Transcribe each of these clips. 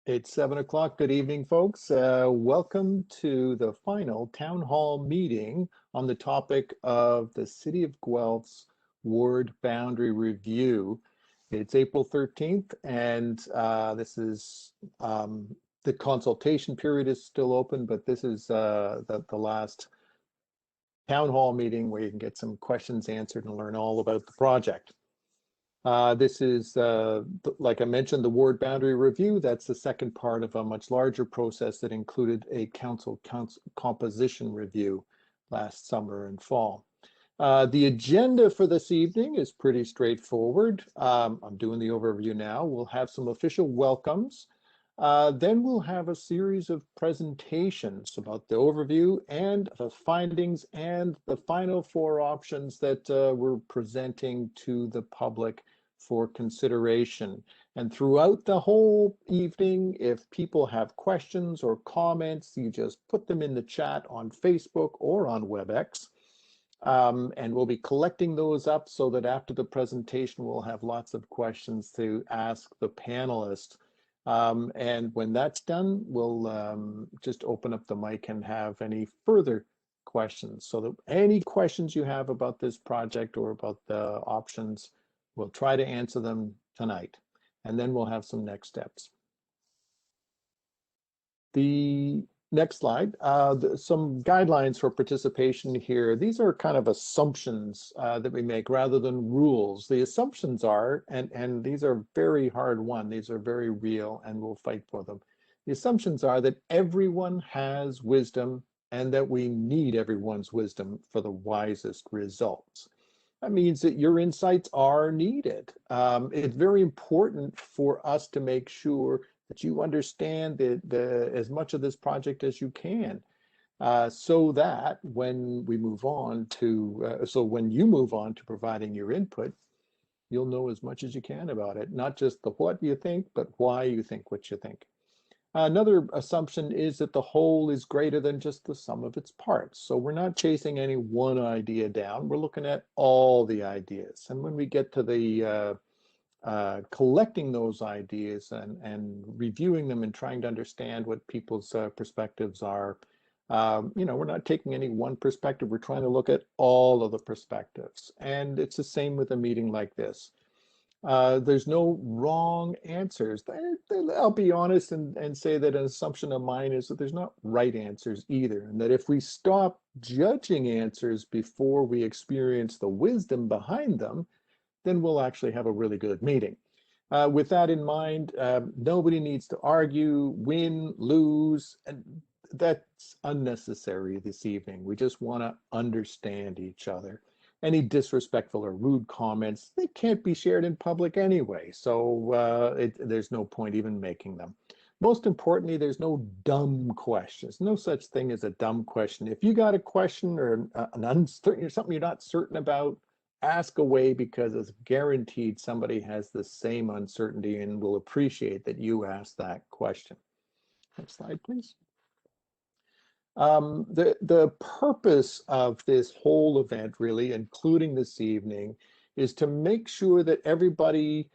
It's 7 o'clock. Good evening, folks. Welcome to the final town hall meeting on the topic of the City of Guelph's ward boundary review. It's April 13th, and this is the consultation period is still open, but this is the last town hall meeting where you can get some questions answered and learn all about the project. This is, like I mentioned, the ward boundary review. That's the second part of a much larger process that included a council composition review last summer and fall. The agenda for this evening is pretty straightforward. I'm doing the overview now. We'll have some official welcomes. Then we'll have a series of presentations about the overview and the findings and the final four options that we're presenting to the public for consideration. And throughout the whole evening, if people have questions or comments, you just put them in the chat on Facebook or on WebEx. And we'll be collecting those up so that after the presentation, we'll have lots of questions to ask the panelists. And when that's done, we'll just open up the mic and have any further questions. So that any questions you have about this project or about the options, we'll try to answer them tonight. And then we'll have some next steps. The next slide, some guidelines for participation here. These are kind of assumptions that we make rather than rules. The assumptions are, and these are very hard won, these are very real, and we'll fight for them. The assumptions are that everyone has wisdom and that we need everyone's wisdom for the wisest results. That means that your insights are needed. It's very important for us to make sure that you understand as much of this project as you can, so that when we move on to, when you move on to providing your input, you'll know as much as you can about it, not just the what you think, but why you think what you think. Another assumption is that the whole is greater than just the sum of its parts. So we're not chasing any one idea down. We're looking at all the ideas. And when we get to the collecting those ideas and reviewing them and trying to understand what people's perspectives are, we're not taking any one perspective. We're trying to look at all of the perspectives. And it's the same with a meeting like this. There's no wrong answers. I'll be honest and say that an assumption of mine is that there's not right answers either. And that if we stop judging answers before we experience the wisdom behind them, then we'll actually have a really good meeting. With that in mind, nobody needs to argue, win, lose, and that's unnecessary this evening. We just want to understand each other. Any disrespectful or rude comments, they can't be shared in public anyway, so there's no point even making them. Most importantly, there's no dumb questions. No such thing as a dumb question. If you got a question or an uncertain, something you're not certain about, ask away, because it's guaranteed somebody has the same uncertainty and will appreciate that you asked that question. Next slide, please. The purpose of this whole event, really, including this evening, is to make sure that everybody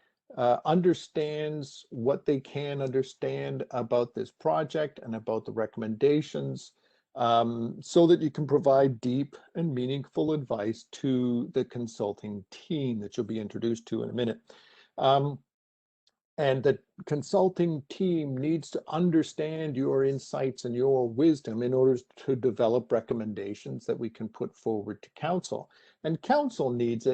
understands what they can understand about this project and about the recommendations, so that you can provide deep and meaningful advice to the consulting team that you'll be introduced to in a minute. And the consulting team needs to understand your insights and your wisdom in order to develop recommendations that we can put forward to council. And council needs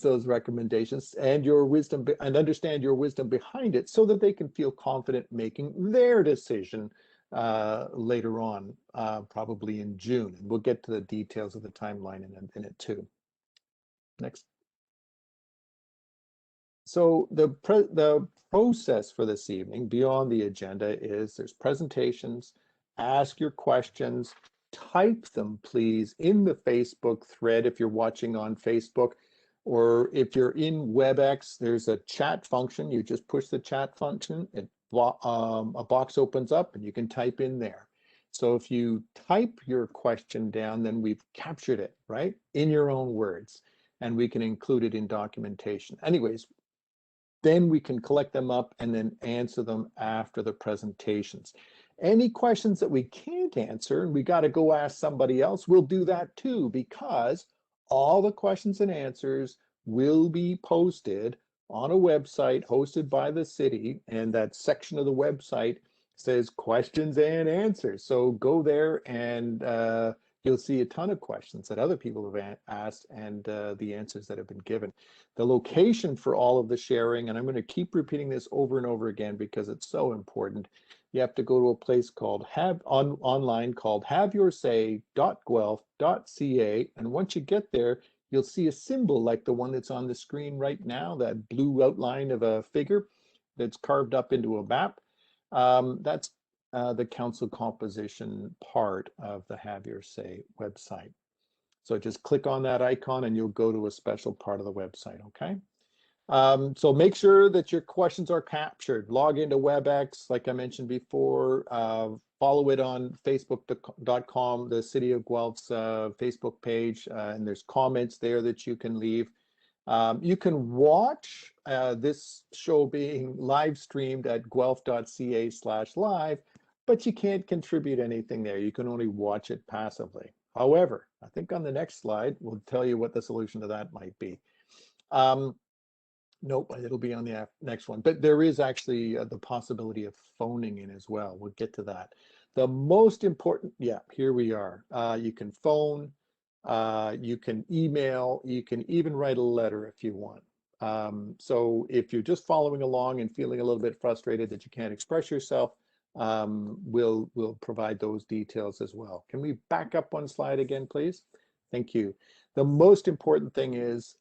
those recommendations and your wisdom, and understand your wisdom behind it, so that they can feel confident making their decision later on, probably in June. And we'll get to the details of the timeline in a minute too. Next. So the process for this evening beyond the agenda is there's presentations, ask your questions, type them please in the Facebook thread if you're watching on Facebook, or if you're in WebEx, there's a chat function. You just push the chat function, a box opens up and you can type in there. So if you type your question down, then we've captured it, right, in your own words, and we can include it in documentation. Anyways, Then we can collect them up and then answer them after the presentations. Any questions that we can't answer and we got to go ask somebody else, we'll do that too, because all the questions and answers will be posted on a website hosted by the city, and that section of the website says questions and answers. So go there and you'll see a ton of questions that other people have asked and the answers that have been given. The location for all of the sharing, and I'm going to keep repeating this over and over again because it's so important. You have to go to a place called online called haveyoursay.guelph.ca, and once you get there, you'll see a symbol like the one that's on the screen right now, that blue outline of a figure that's carved up into a map. That's the council composition part of the Have Your Say website. So just click on that icon and you'll go to a special part of the website, okay? So make sure that your questions are captured. Log into WebEx, like I mentioned before. Follow it on facebook.com, the City of Guelph's Facebook page, and there's comments there that you can leave. You can watch this show being live streamed at guelph.ca/live, but you can't contribute anything there. You can only watch it passively. However, I think on the next slide, we'll tell you what the solution to that might be. Nope, it'll be on the next one. But there is actually the possibility of phoning in as well. We'll get to that. The most important, yeah, here we are. You can phone, you can email, you can even write a letter if you want. So if you're just following along and feeling a little bit frustrated that you can't express yourself, we'll provide those details as well. Can we back up one slide again, please? Thank you. The most important thing is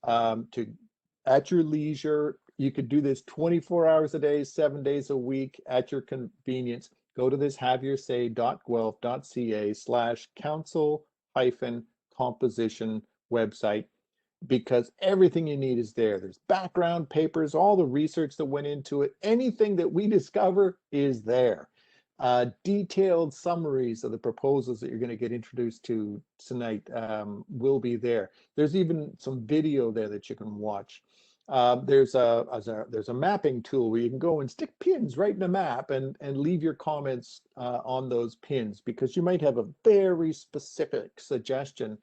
at your leisure, you could do this 24 hours a day, 7 days a week at your convenience. Go to this haveyoursay.guelph.ca/council-composition website, because everything you need is there. There's background papers, all the research that went into it. Anything that we discover is there. Detailed summaries of the proposals that you're going to get introduced to tonight will be there. There's even some video there that you can watch. There's a mapping tool where you can go and stick pins right in the map and leave your comments on those pins, because you might have a very specific suggestion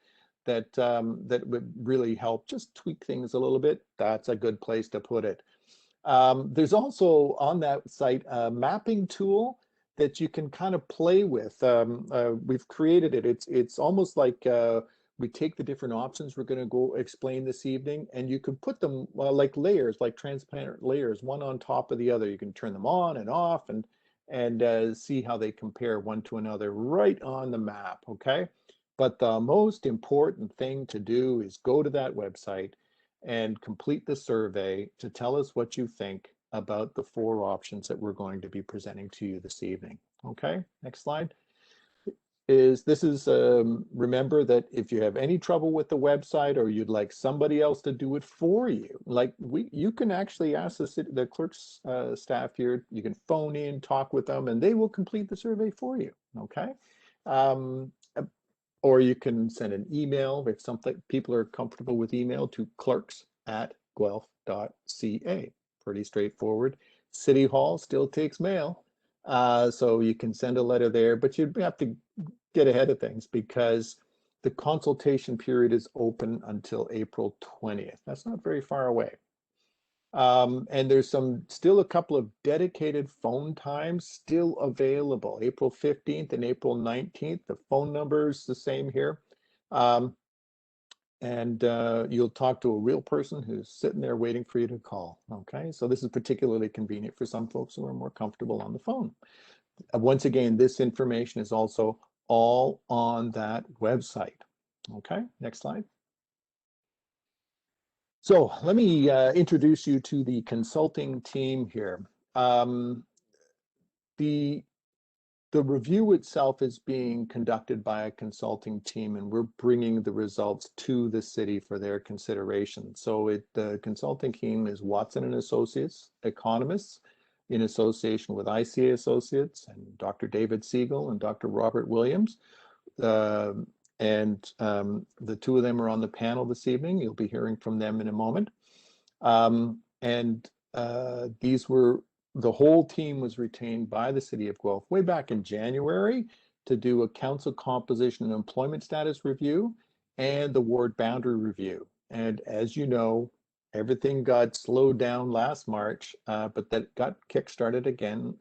that that would really help just tweak things a little bit. That's a good place to put it. There's also on that site a mapping tool that you can kind of play with. We've created it. It's almost like we take the different options we're going to go explain this evening, and you can put them like layers, like transparent layers, one on top of the other. You can turn them on and off and see how they compare one to another right on the map, okay? But the most important thing to do is go to that website and complete the survey to tell us what you think about the 4 options that we're going to be presenting to you this evening. Okay, next slide. Remember that if you have any trouble with the website or you'd like somebody else to do it for you, like you can actually ask the clerk's staff here, you can phone in, talk with them, and they will complete the survey for you, okay? Or you can send an email if people are comfortable with email to clerks@guelph.ca. Pretty straightforward. City Hall still takes mail, so you can send a letter there, but you'd have to get ahead of things because the consultation period is open until April 20th. That's not very far away. And there's still a couple of dedicated phone times still available, April 15th and April 19th. The phone number is the same here. And you'll talk to a real person who's sitting there waiting for you to call, okay? So this is particularly convenient for some folks who are more comfortable on the phone. Once again, this information is also all on that website. Okay, next slide. So let me introduce you to the consulting team here. The review itself is being conducted by a consulting team, and we're bringing the results to the city for their consideration. So the consulting team is Watson and Associates, economists, in association with ICA Associates and Dr. David Siegel and Dr. Robert Williams. The 2 of them are on the panel this evening. You'll be hearing from them in a moment. The whole team was retained by the city of Guelph way back in January to do a council composition and employment status review and the ward boundary review. And as you know, everything got slowed down last March, but that got kickstarted again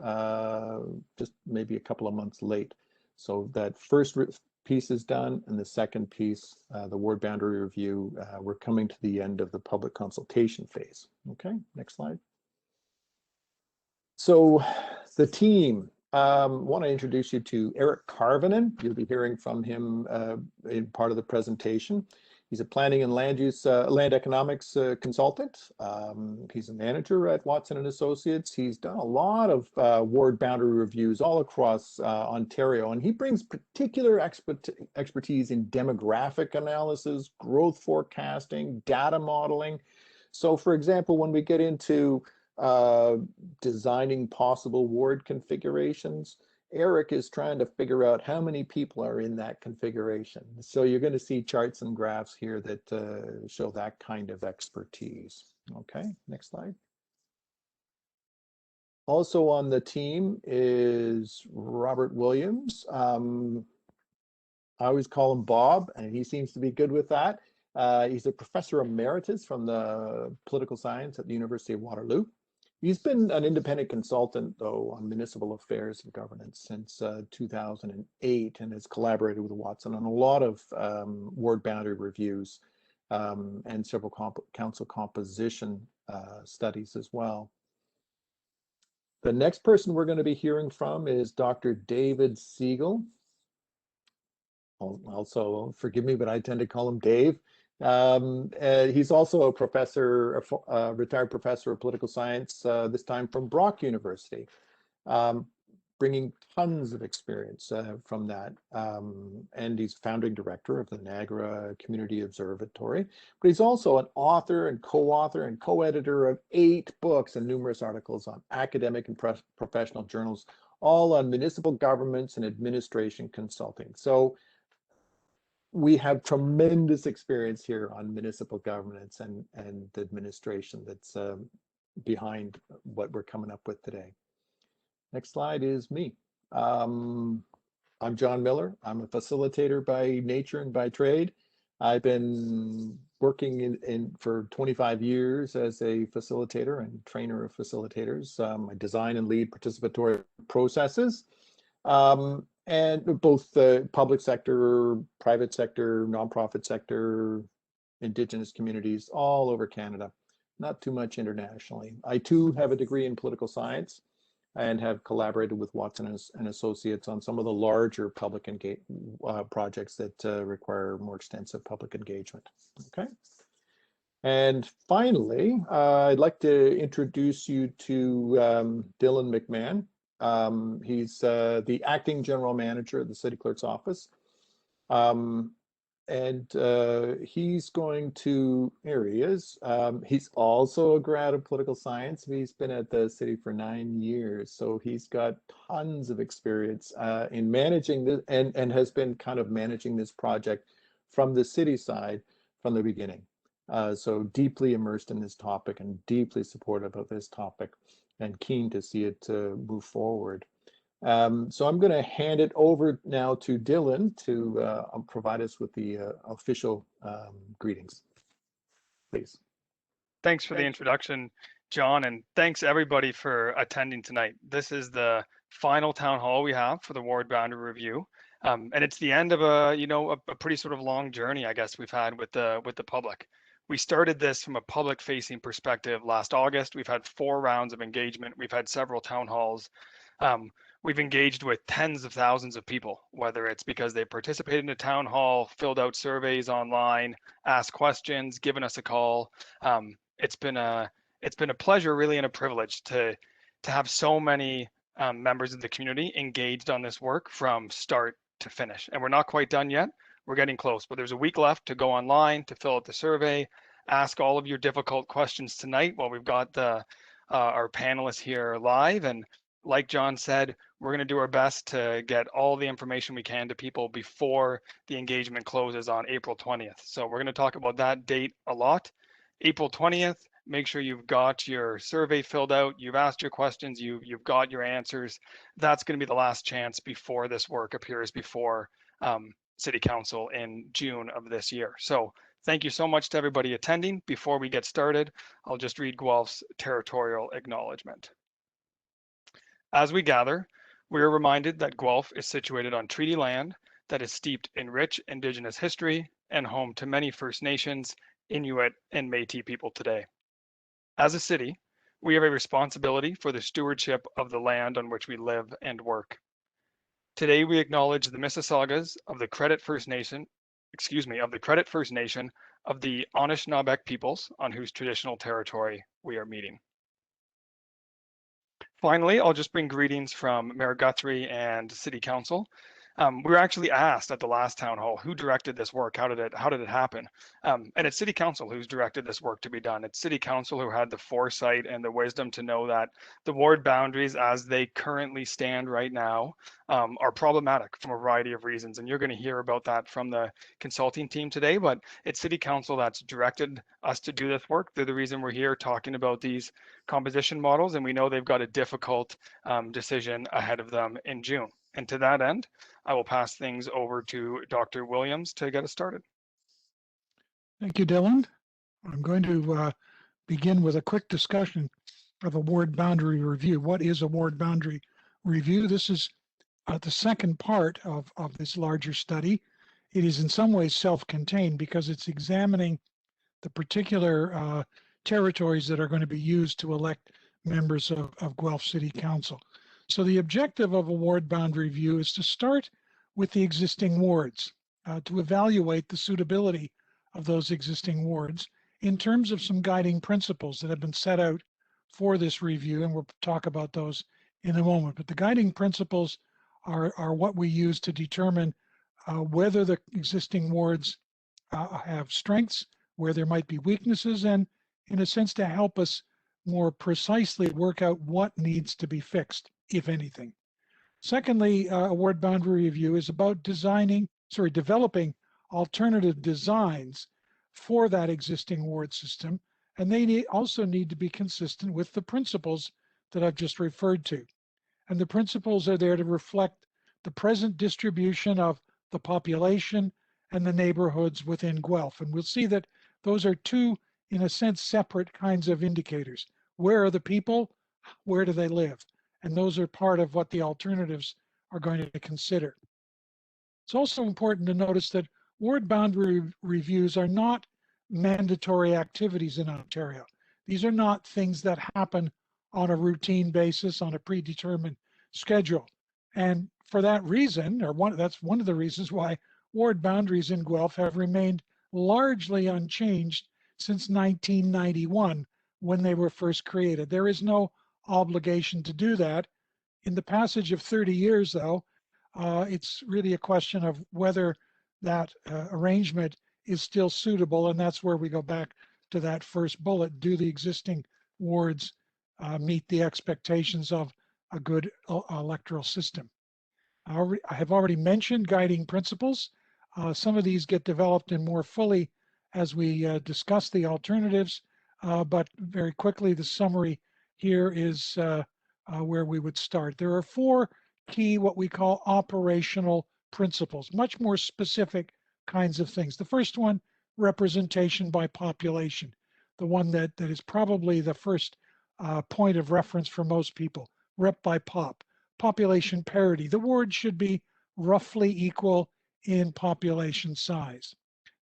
just maybe a couple of months late. So that first piece is done, and the second piece, the ward boundary review, we're coming to the end of the public consultation phase. Okay, next slide. So the team, want to introduce you to Eric Carvenen. You'll be hearing from him in part of the presentation. He's a planning and land economics consultant. He's a manager at Watson and Associates. He's done a lot of ward boundary reviews all across Ontario, and he brings particular expertise in demographic analysis, growth forecasting, data modeling. So for example, when we get into designing possible ward configurations, Eric is trying to figure out how many people are in that configuration. So you're going to see charts and graphs here that show that kind of expertise. Okay, next slide. Also on the team is Robert Williams. I always call him Bob, and he seems to be good with that. He's a professor emeritus from the political science at the University of Waterloo. He's been an independent consultant, though, on municipal affairs and governance since 2008, and has collaborated with Watson on a lot of ward boundary reviews and several council composition studies as well. The next person we're going to be hearing from is Dr. David Siegel. Also, forgive me, but I tend to call him Dave. He's also a professor, a retired professor of political science, this time from Brock University, bringing tons of experience from that. And he's founding director of the Niagara Community Observatory. But he's also an author and co-editor of 8 books and numerous articles on academic and professional journals, all on municipal governments and administration consulting. So we have tremendous experience here on municipal governance and administration that's behind what we're coming up with today. Next slide is me. I'm John Miller. I'm a facilitator by nature and by trade. I've been working for 25 years as a facilitator and trainer of facilitators. I design and lead participatory processes. And both the public sector, private sector, nonprofit sector, Indigenous communities all over Canada, not too much internationally. I too have a degree in political science and have collaborated with Watson and Associates on some of the larger public projects that require more extensive public engagement. Okay. And finally, I'd like to introduce you to Dylan Mcmahon. He's the acting general manager at the city clerk's office. He's going to, here he is. He's also a grad of political science. He's been at the city for 9 years. So he's got tons of experience in managing this and has been kind of managing this project from the city side from the beginning. So deeply immersed in this topic and deeply supportive of this topic and keen to see it move forward. So I'm going to hand it over now to Dylan to provide us with the official greetings. Please. Thanks for the introduction, John, and thanks everybody for attending tonight. This is the final town hall we have for the ward boundary review. And it's the end of a pretty sort of long journey, I guess, we've had with the public. We started this from a public facing perspective last August. We've had 4 rounds of engagement. We've had several town halls. We've engaged with tens of thousands of people, whether it's because they participated in a town hall, filled out surveys online, asked questions, given us a call. It's been a pleasure, really, and a privilege to have so many members of the community engaged on this work from start to finish. And we're not quite done yet. We're getting close, but there's a week left to go online, to fill out the survey, ask all of your difficult questions tonight while we've got our panelists here live. And like John said, we're going to do our best to get all the information we can to people before the engagement closes on April 20th. So we're going to talk about that date a lot. April 20th, make sure you've got your survey filled out, you've asked your questions, you've got your answers. That's going to be the last chance before this work appears before City Council in June of this year. So thank you so much to everybody attending. Before we get started, I'll just read Guelph's Territorial Acknowledgement. As we gather, we are reminded that Guelph is situated on treaty land that is steeped in rich Indigenous history and home to many First Nations, Inuit, and Métis people today. As a city, we have a responsibility for the stewardship of the land on which we live and work. Today, we acknowledge the Mississaugas of the Credit First Nation, of the Anishinaabe peoples on whose traditional territory we are meeting. Finally, I'll just bring greetings from Mayor Guthrie and City Council. We were actually asked at the last town hall who directed this work, how did it happen? And it's City Council who's directed this work to be done. It's City Council who had the foresight and the wisdom to know that the ward boundaries as they currently stand right now are problematic from a variety of reasons. And you're going to hear about that from the consulting team today, but it's City Council that's directed us to do this work. They're the reason we're here talking about these composition models, and we know they've got a difficult decision ahead of them in June. And to that end, I will pass things over to Dr. Williams to get us started. Thank you, Dylan. I'm going to begin with a quick discussion of a ward boundary review. What is a ward boundary review? This is the second part of this larger study. It is in some ways self-contained because it's examining the particular territories that are going to be used to elect members of Guelph City Council. So the objective of a ward boundary review is to start with the existing wards, to evaluate the suitability of those existing wards in terms of some guiding principles that have been set out for this review, and we'll talk about those in a moment. But the guiding principles are what we use to determine whether the existing wards have strengths, where there might be weaknesses, and in a sense to help us more precisely work out what needs to be fixed, if anything. Secondly, a ward boundary review is about developing alternative designs for that existing ward system, and they also need to be consistent with the principles that I've just referred to. And the principles are there to reflect the present distribution of the population and the neighborhoods within Guelph. And we'll see that those are two, in a sense, separate kinds of indicators. Where are the people? Where do they live? And those are part of what the alternatives are going to consider. It's also important to notice that ward boundary reviews are not mandatory activities in Ontario. These are not things that happen on a routine basis on a predetermined schedule. And for that reason, that's one of the reasons why ward boundaries in Guelph have remained largely unchanged since 1991 when they were first created. There is no obligation to do that. In the passage of 30 years, though, it's really a question of whether that arrangement is still suitable, and that's where we go back to that first bullet. Do the existing wards meet the expectations of a good electoral system? I have already mentioned guiding principles. Some of these get developed in more fully as we discuss the alternatives, but very quickly, the summary here is where we would start. There are four key, what we call operational principles, much more specific kinds of things. The first one, representation by population, the one that is probably the first point of reference for most people, rep by pop. Population parity, the ward should be roughly equal in population size.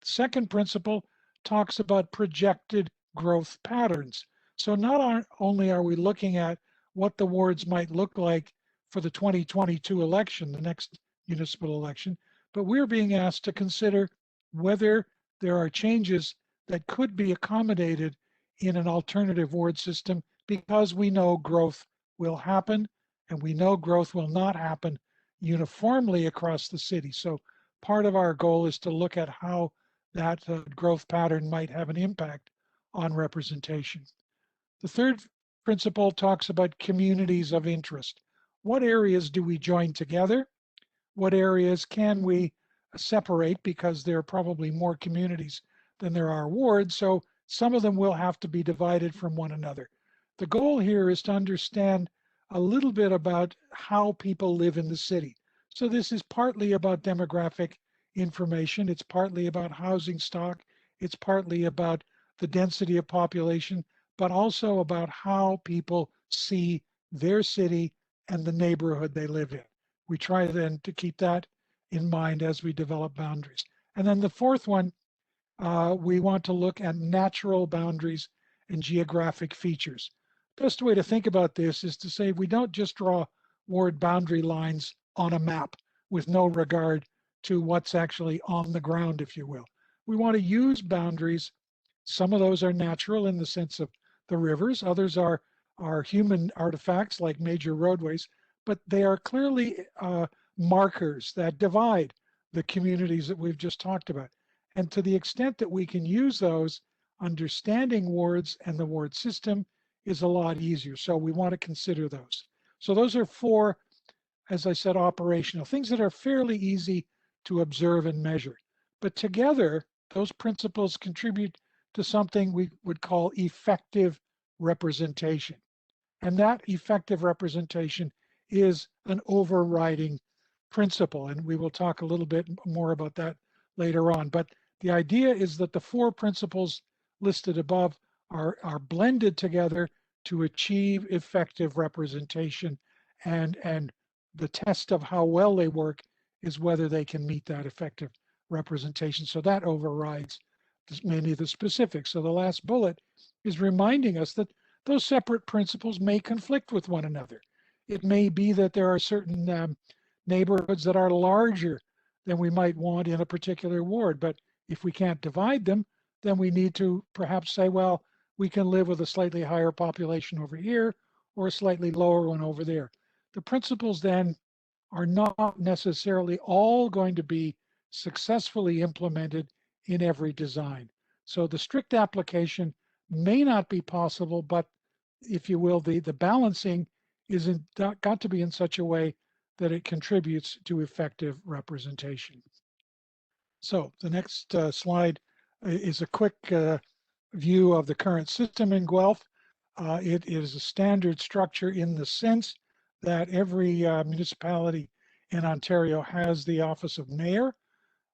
The second principle talks about projected growth patterns. So not only are we looking at what the wards might look like for the 2022 election, the next municipal election, but we're being asked to consider whether there are changes that could be accommodated in an alternative ward system, because we know growth will happen and we know growth will not happen uniformly across the city. So part of our goal is to look at how that growth pattern might have an impact on representation. The third principle talks about communities of interest. What areas do we join together? What areas can we separate, because there are probably more communities than there are wards? So some of them will have to be divided from one another. The goal here is to understand a little bit about how people live in the city. So this is partly about demographic information. It's partly about housing stock. It's partly about the density of population, but also about how people see their city and the neighborhood they live in. We try then to keep that in mind as we develop boundaries. And then the fourth one, we want to look at natural boundaries and geographic features. Best way to think about this is to say we don't just draw ward boundary lines on a map with no regard to what's actually on the ground, if you will. We want to use boundaries. Some of those are natural in the sense of the rivers. Others are human artifacts like major roadways, but they are clearly markers that divide the communities that we've just talked about. And to the extent that we can use those, understanding wards and the ward system is a lot easier. So we want to consider those. So those are four, as I said, operational things that are fairly easy to observe and measure. But together, those principles contribute to something we would call effective representation. And that effective representation is an overriding principle. And we will talk a little bit more about that later on. But the idea is that the four principles listed above are blended together to achieve effective representation. And the test of how well they work is whether they can meet that effective representation. So that overrides many of the specifics. So the last bullet is reminding us that those separate principles may conflict with one another. It may be that there are certain neighborhoods that are larger than we might want in a particular ward, but if we can't divide them, then we need to perhaps say, well, we can live with a slightly higher population over here or a slightly lower one over there. The principles then are not necessarily all going to be successfully implemented in every design. So the strict application may not be possible, but if you will, the balancing is got to be in such a way that it contributes to effective representation. So the next slide is a quick view of the current system in Guelph. It is a standard structure in the sense that every municipality in Ontario has the office of mayor,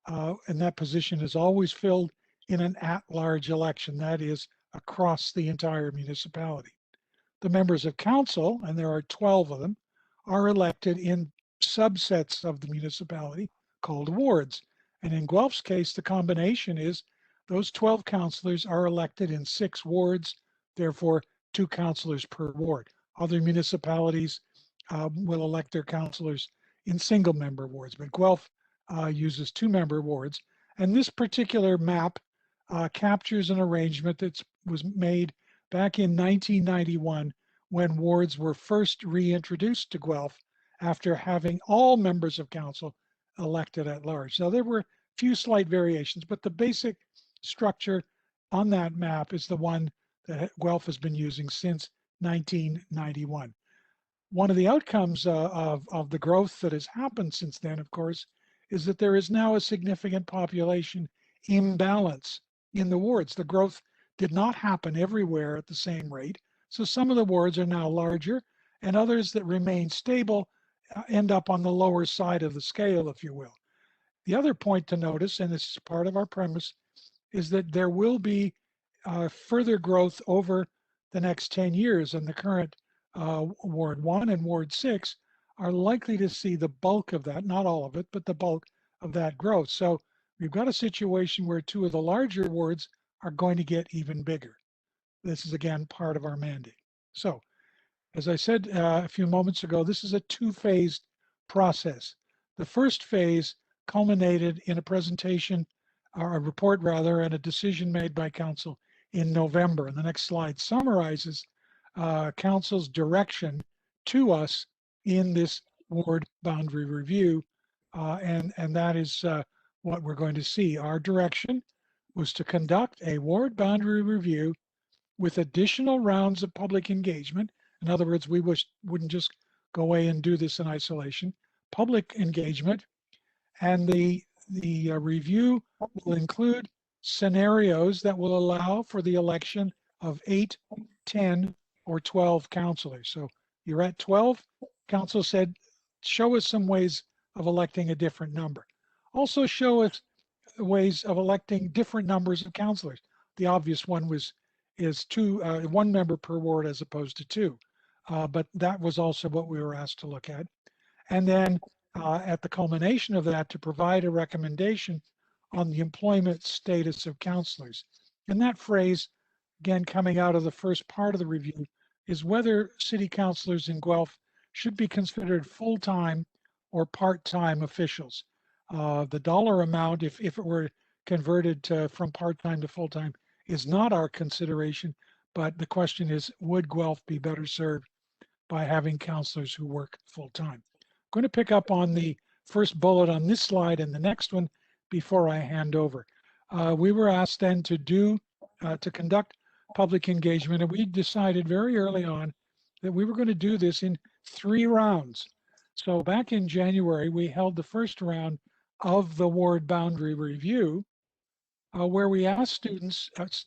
and that position is always filled in an at-large election, that is across the entire municipality. The members of council, and there are 12 of them, are elected in subsets of the municipality called wards. And in Guelph's case, the combination is those 12 councillors are elected in 6 wards, therefore 2 councillors per ward. Other municipalities will elect their councillors in single-member wards, but Guelph uses 2-member wards. And this particular map captures an arrangement that was made back in 1991 when wards were first reintroduced to Guelph after having all members of council elected at large. Now there were a few slight variations, but the basic structure on that map is the one that Guelph has been using since 1991. One of the outcomes of the growth that has happened since then, of course, is that there is now a significant population imbalance in the wards. The growth did not happen everywhere at the same rate. So some of the wards are now larger, and others that remain stable end up on the lower side of the scale, if you will. The other point to notice, and this is part of our premise, is that there will be further growth over the next 10 years, and the current Ward 1 and Ward 6 are likely to see the bulk of that, not all of it, but the bulk of that growth. So we've got a situation where 2 of the larger wards are going to get even bigger. This is, again, part of our mandate. So, as I said a few moments ago, this is a 2-phased process. The first phase culminated in a presentation, or a report rather, and a decision made by Council in November. And the next slide summarizes Council's direction to us in this ward boundary review. And that is what we're going to see. Our direction was to conduct a ward boundary review with additional rounds of public engagement. In other words, we wouldn't just go away and do this in isolation. Public engagement, and the review will include scenarios that will allow for the election of 8, 10, or 12 councillors. So you're at 12. Council said, show us some ways of electing a different number. Also show us ways of electing different numbers of councillors. The obvious one is one member per ward as opposed to 2. But that was also what we were asked to look at. And then at the culmination of that, to provide a recommendation on the employment status of councillors. And that phrase, again, coming out of the first part of the review, is whether city councillors in Guelph should be considered full-time or part-time officials. The dollar amount, if it were converted from part-time to full-time, is not our consideration, but the question is, would Guelph be better served by having councillors who work full-time? I'm going to pick up on the first bullet on this slide and the next one before I hand over. We were asked then to conduct public engagement, and we decided very early on that we were going to do this in 3 rounds. So back in January, we held the first round of the ward boundary review, where we asked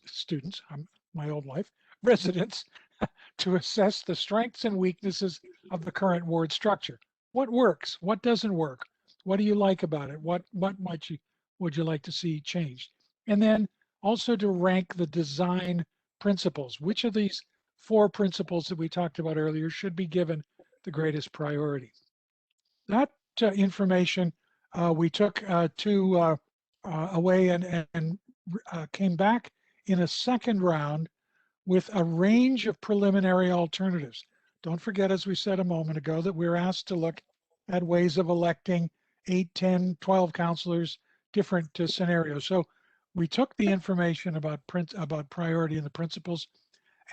students, my old life, residents, to assess the strengths and weaknesses of the current ward structure. What works? What doesn't work? What do you like about it? What would you like to see changed? And then also to rank the design principles. Which of these 4 principles that we talked about earlier should be given the greatest priority? That information we took away and came back in a second round with a range of preliminary alternatives. Don't forget, as we said a moment ago, that we're asked to look at ways of electing 8, 10, 12 councillors, different scenarios. So we took the information about priority and the principles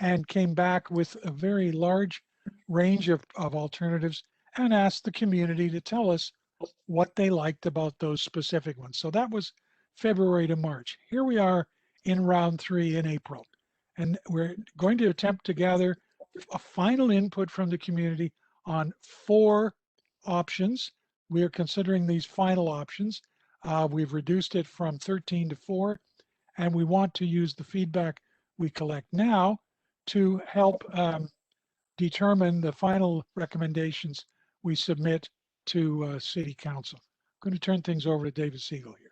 and came back with a very large range of alternatives and asked the community to tell us what they liked about those specific ones. So that was February to March. Here we are in round 3 in April. And we're going to attempt to gather a final input from the community on 4 options. We are considering these final options. We've reduced it from 13 to 4, and we want to use the feedback we collect now to help determine the final recommendations we submit to City Council. I'm going to turn things over to David Siegel here.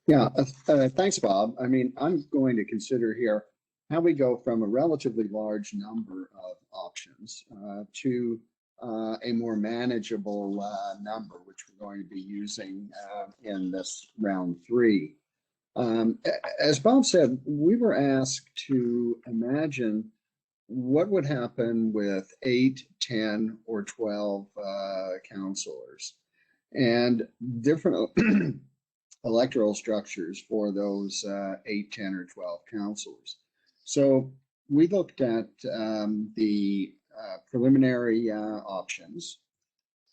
Yeah, thanks, Bob. I mean, I'm going to consider here how we go from a relatively large number of options to a more manageable number, which we're going to be using in this round 3. As Bob said, we were asked to imagine what would happen with 8, 10, or 12 councillors and different electoral structures for those 8, 10, or 12 councillors. So we looked at the preliminary options,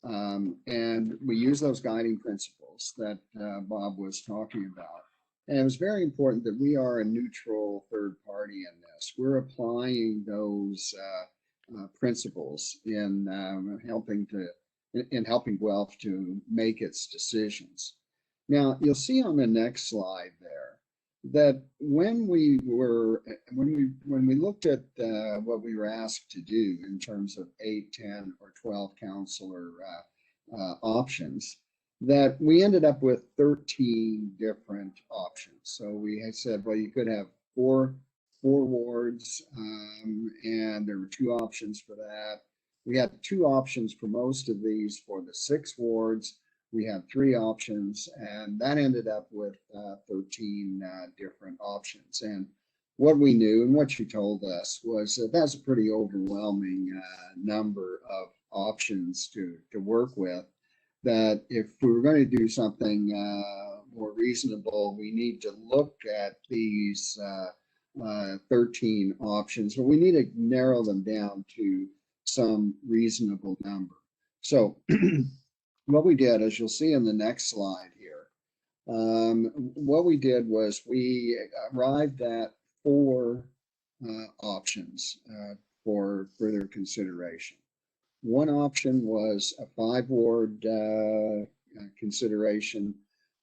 and we used those guiding principles that Bob was talking about. And it was very important that we are a neutral third party in this. We're applying those principles in helping Guelph to make its decisions. Now, you'll see on the next slide there that when we looked at what we were asked to do in terms of 8, 10, or 12 councillor options, that we ended up with 13 different options. So we had said, well, you could have four wards, and there were 2 options for that. We had 2 options for most of these for the 6 wards. We had 3 options, and that ended up with 13 different options. And what we knew and what you told us was that that's a pretty overwhelming number of options to work with, that if we were going to do something more reasonable, we need to look at these 13 options, but we need to narrow them down to some reasonable number. So what we did, as you'll see in the next slide here, what we did was we arrived at 4 options for further consideration. One option was a 5-ward consideration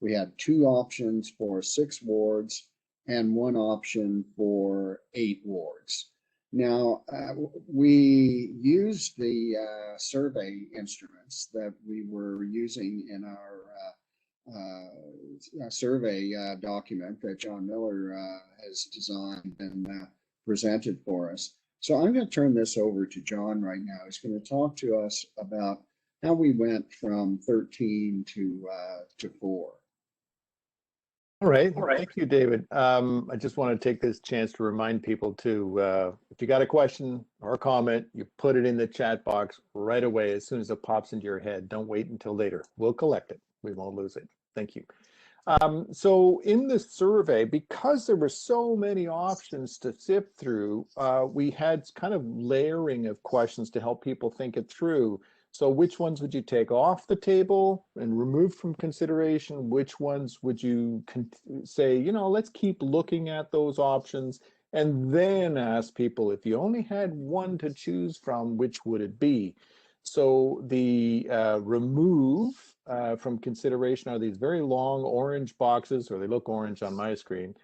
We had 2 options for 6 wards and 1 option for 8 wards. Now, we used the survey instruments that we were using in our survey document that John Miller has designed and presented for us. So I'm going to turn this over to John right now. He's going to talk to us about how we went from 13 to 4. All right. Thank you, David. I just want to take this chance to remind people to, if you got a question or a comment, you put it in the chat box right away as soon as it pops into your head. Don't wait until later. We'll collect it. We won't lose it. Thank you. So in the survey, because there were so many options to sift through, we had kind of layering of questions to help people think it through. So which ones would you take off the table and remove from consideration? Which ones would you say, you know, let's keep looking at those options, and then ask people, if you only had one to choose from, which would it be? So the remove from consideration are these very long orange boxes, or they look orange on my screen.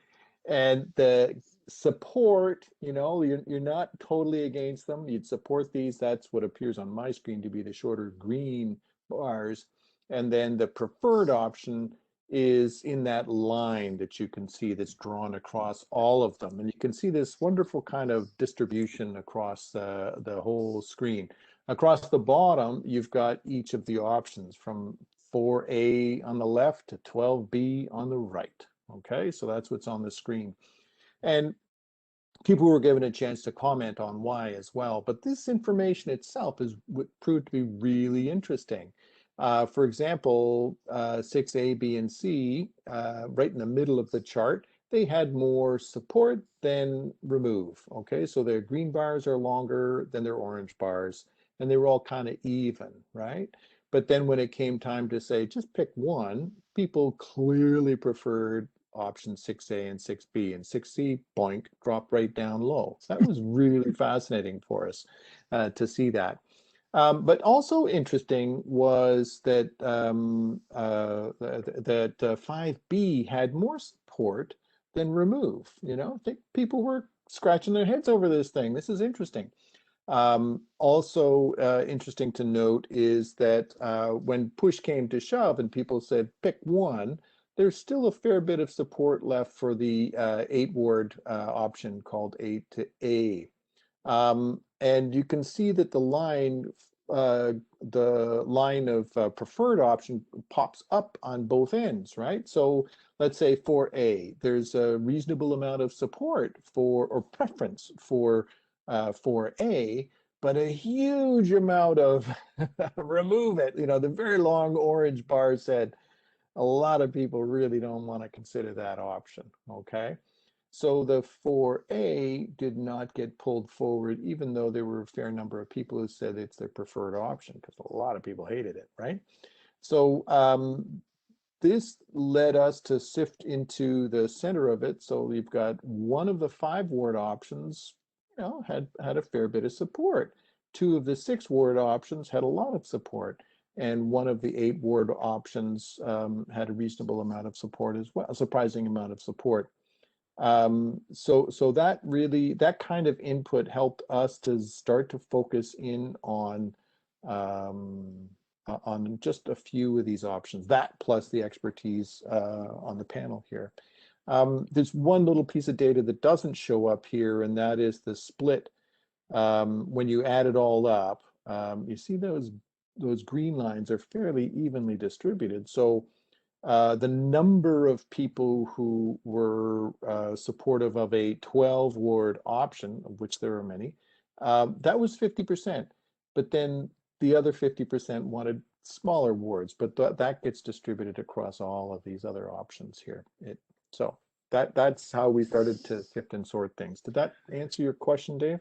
And the support, you know, you're not totally against them. You'd support these. That's what appears on my screen to be the shorter green bars. And then the preferred option is in that line that you can see that's drawn across all of them. And you can see this wonderful kind of distribution across the whole screen. Across the bottom, you've got each of the options from 4A on the left to 12B on the right. Okay, so that's what's on the screen. And people were given a chance to comment on why as well. But this information itself is what proved to be really interesting. For example, 6A, B, and C, right in the middle of the chart, they had more support than remove. Okay, so their green bars are longer than their orange bars, and they were all kind of even, right? But then when it came time to say, just pick one, people clearly preferred option 6A and 6B, and 6C, boink, dropped right down low. That was really fascinating for us to see that. But also interesting was that that 5B had more support than remove. You know, I think people were scratching their heads over this thing. This is interesting. Also interesting to note is that when push came to shove and people said pick one, there's still a fair bit of support left for the 8-word option called 8A. And you can see that the line of preferred option pops up on both ends, right? So let's say for A, there's a reasonable amount of support for, or preference for A, but a huge amount of remove it. You know, the very long orange bar said a lot of people really don't want to consider that option, okay? So the 4A did not get pulled forward, even though there were a fair number of people who said it's their preferred option, because a lot of people hated it, right? So this led us to sift into the center of it. So we've got one of the 5-word options, you know, had a fair bit of support. 2 of the 6-word options had a lot of support. And one of the 8-word options had a reasonable amount of support as well, a surprising amount of support. So that really, that kind of input helped us to start to focus in on just a few of these options, that plus the expertise on the panel here. There's one little piece of data that doesn't show up here, and that is the split. When you add it all up, you see those green lines are fairly evenly distributed. So the number of people who were supportive of a 12-word option, of which there are many, that was 50%. But then the other 50% wanted smaller wards, but that gets distributed across all of these other options here. So that's how we started to sift and sort things. Did that answer your question, Dave?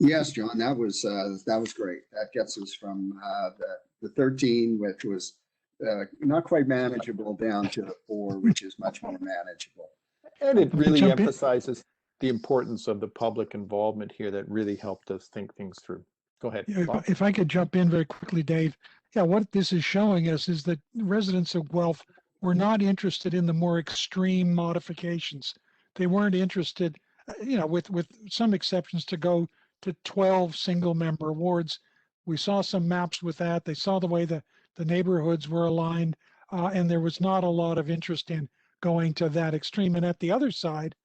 Yes, John, that was great. That gets us from the 13, which was not quite manageable, down to the 4, which is much more manageable. And it really emphasizes the importance of the public involvement here that really helped us think things through. Go ahead. Yeah, if I could jump in very quickly, Dave, Yeah, what this is showing us is that residents of Guelph were not interested in the more extreme modifications. They weren't interested, with some exceptions, to go to 12 single member wards. We saw some maps with that. They saw the way the neighborhoods were aligned, and there was not a lot of interest in going to that extreme. And at the other side,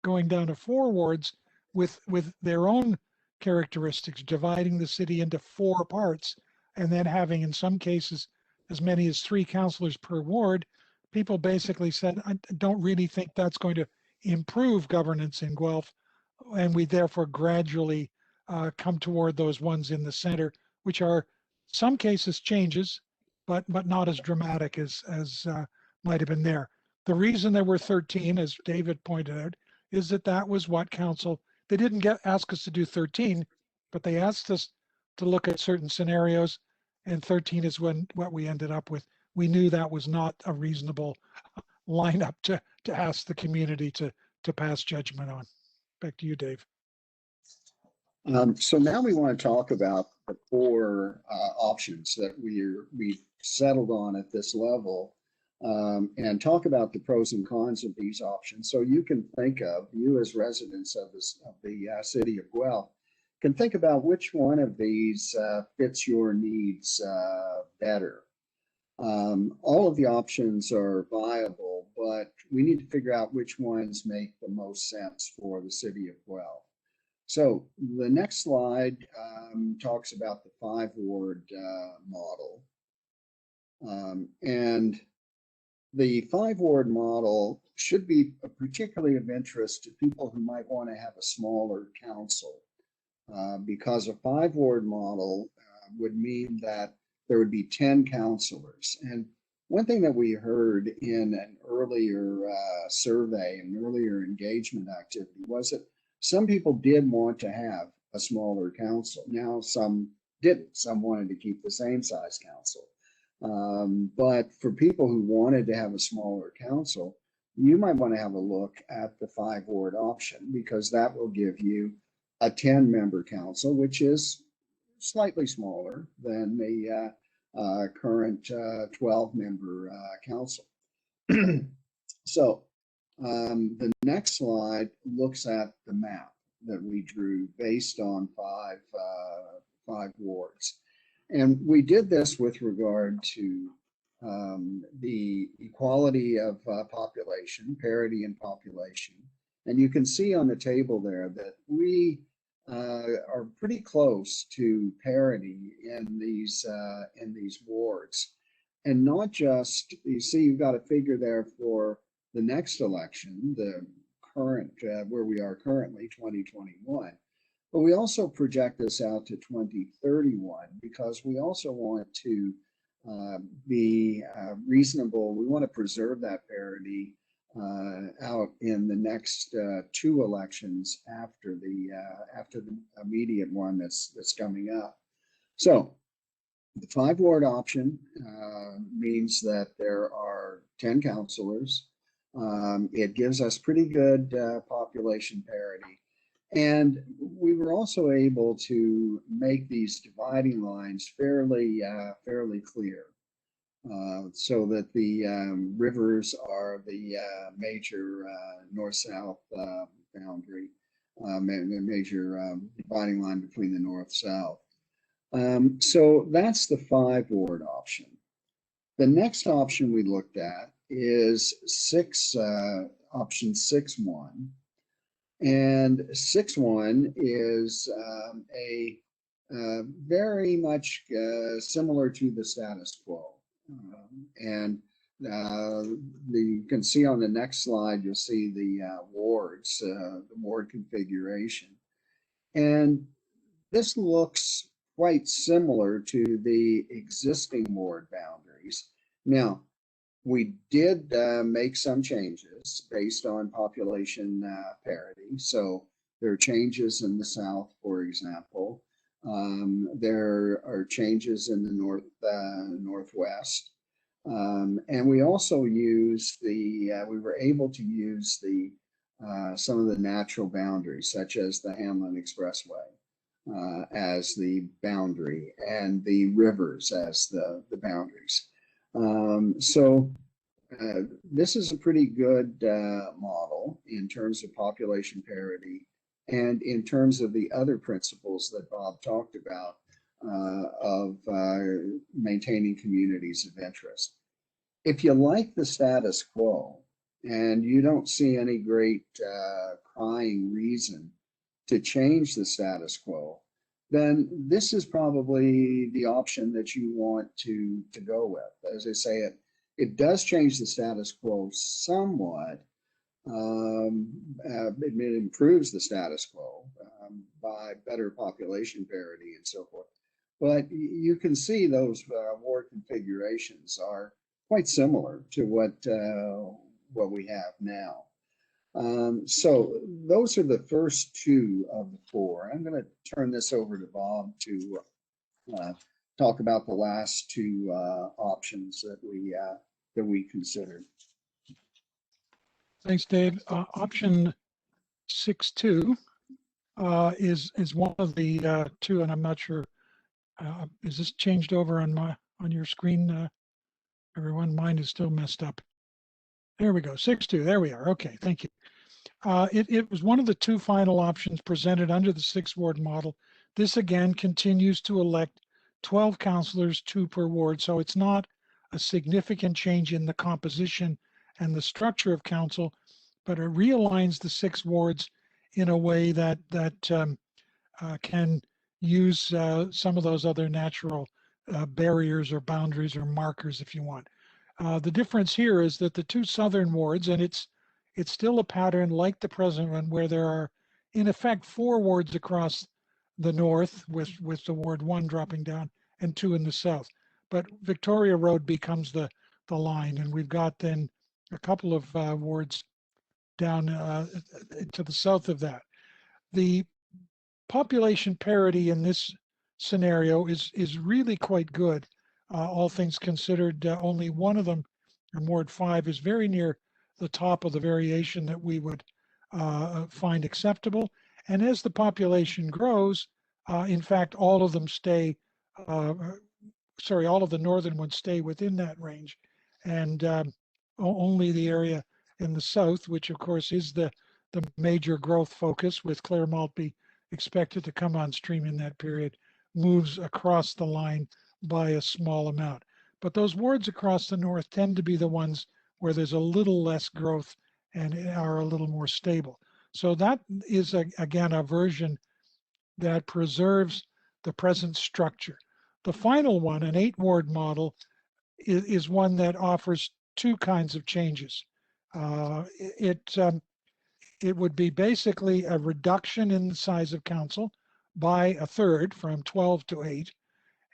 going down to 4 wards with their own characteristics, dividing the city into 4 parts, and then having, in some cases, as many as 3 councillors per ward. People basically said, I don't really think that's going to improve governance in Guelph, and we therefore gradually come toward those ones in the center, which are some cases changes, but not as dramatic as might have been there. The reason there were 13, as David pointed out, is that was what council, they didn't ask us to do 13, but they asked us to look at certain scenarios, and 13 is what we ended up with. We knew that was not a reasonable lineup to ask the community to pass judgment on. Back to you, Dave. So now we want to talk about the 4 options that we settled on at this level, and talk about the pros and cons of these options. So you can think of, you as residents of the city of Guelph, can think about which one of these fits your needs better. All of the options are viable, but we need to figure out which ones make the most sense for the city of Guelph. So the next slide talks about the 5-ward model. And the 5-ward model should be particularly of interest to people who might want to have a smaller council, because a 5-ward model would mean that there would be 10 councillors. And one thing that we heard in an earlier survey, an earlier engagement activity, was that some people did want to have a smaller council. Now, some didn't. Some wanted to keep the same size council. But for people who wanted to have a smaller council, you might want to have a look at the 5-ward option, because that will give you a 10-member council, which is slightly smaller than the current 12-member council. So the next slide looks at the map that we drew based on 5 wards. And we did this with regard to the equality of population, parity in population. And you can see on the table there that we are pretty close to parity in these wards. And not just, you see, you've got a figure there for the next election, the current, where we are currently, 2021. But we also project this out to 2031, because we also want to be reasonable. We want to preserve that parity out in the next 2 elections after the immediate one that's coming up. So the 5-ward option means that there are 10 councillors. It gives us pretty good population parity. And we were also able to make these dividing lines fairly clear, so that the rivers are the major north-south boundary, major dividing line between the north-south. So that's the 5-ward option. The next option we looked at is option 6.1. And 6.1 is very much similar to the status quo. And you can see on the next slide, you'll see the wards, the ward configuration. And this looks quite similar to the existing ward boundaries. Now, we did make some changes based on population parity. So there are changes in the south, for example. There are changes in the northwest. And we also used we were able to use some of the natural boundaries, such as the Hamlin Expressway. as the boundary and the rivers as the boundaries. This is a pretty good model in terms of population parity and in terms of the other principles that Bob talked about of maintaining communities of interest. If you like the status quo and you don't see any great crying reason to change the status quo, then this is probably the option that you want to go with. As I say, it does change the status quo somewhat. It improves the status quo by better population parity and so forth. But you can see those ward configurations are quite similar to what we have now. So those are the first two of the four. I'm going to turn this over to Bob to talk about the last two options that we considered. Thanks, Dave. Option 6.2 is one of the two, and I'm not sure. Is this changed over on your screen, everyone? Mine is still messed up. There we go. 6.2. There we are. Okay, thank you. It was one of the two final options presented under the 6-ward model. This again continues to elect 12 councillors, 2 per ward. So it's not a significant change in the composition and the structure of council, but it realigns the 6 wards in a way that can use some of those other natural barriers or boundaries or markers, if you want. The difference here is that the 2 southern wards, and it's still a pattern like the present one, where there are in effect 4 wards across the north, with the Ward 1 dropping down and 2 in the south. But Victoria Road becomes the line, and we've got then a couple of wards down to the south of that. The population parity in this scenario is really quite good. All things considered, only one of them, in Ward 5, is very near the top of the variation that we would find acceptable. And as the population grows, in fact, all of them stay, all of the northern ones stay within that range. And only the area in the south, which of course is the major growth focus, with Clare Maltby expected to come on stream in that period, moves across the line by a small amount. But those wards across the north tend to be the ones where there's a little less growth and are a little more stable. So that is, again, a version that preserves the present structure. The final one, an 8-ward model, is one that offers 2 kinds of changes. It would be basically a reduction in the size of council by 1/3, from 12 to 8,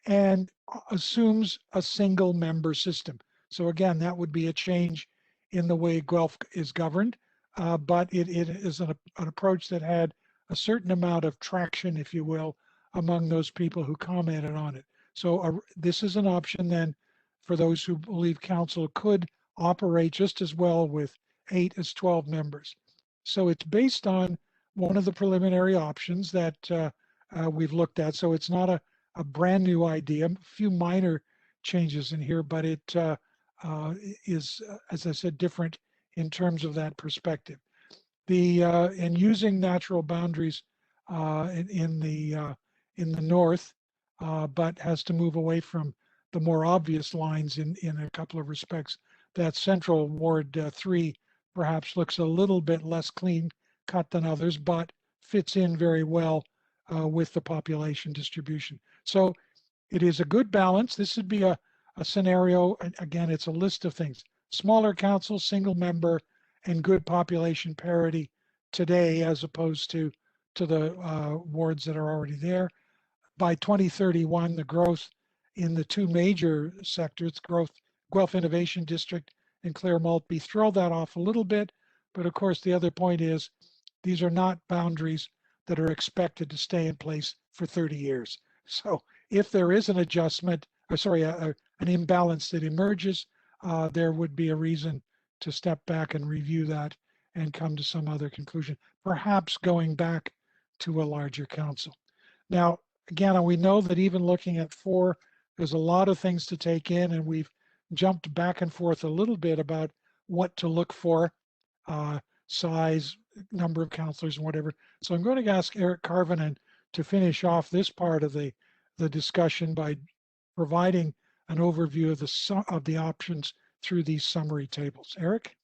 and assumes a single member system. So again, that would be a change in the way Guelph is governed, but it is an approach that had a certain amount of traction, if you will, among those people who commented on it. So this is an option then for those who believe council could operate just as well with 8 as 12 members. So it's based on one of the preliminary options that we've looked at. So it's not a brand new idea, a few minor changes in here, but it is, as I said, different in terms of that perspective. And using natural boundaries in the north, but has to move away from the more obvious lines in a couple of respects. That central Ward 3 perhaps looks a little bit less clean cut than others, but fits in very well with the population distribution. So it is a good balance. This would be a scenario, again, it's a list of things: smaller council, single member, and good population parity today, as opposed to the wards that are already there. By 2031, the growth in the 2 major sectors, Guelph Innovation District and Clare Maltby, throw that off a little bit. But of course, the other point is these are not boundaries that are expected to stay in place for 30 years. So if there is an adjustment, or sorry, an imbalance that emerges, there would be a reason to step back and review that and come to some other conclusion, perhaps going back to a larger council. Now, again, we know that even looking at 4, there's a lot of things to take in, and we've jumped back and forth a little bit about what to look for, size, number of counselors, and whatever. So I'm going to ask Eric Carvenen to finish off this part of the discussion by providing an overview of the options through these summary tables. Eric?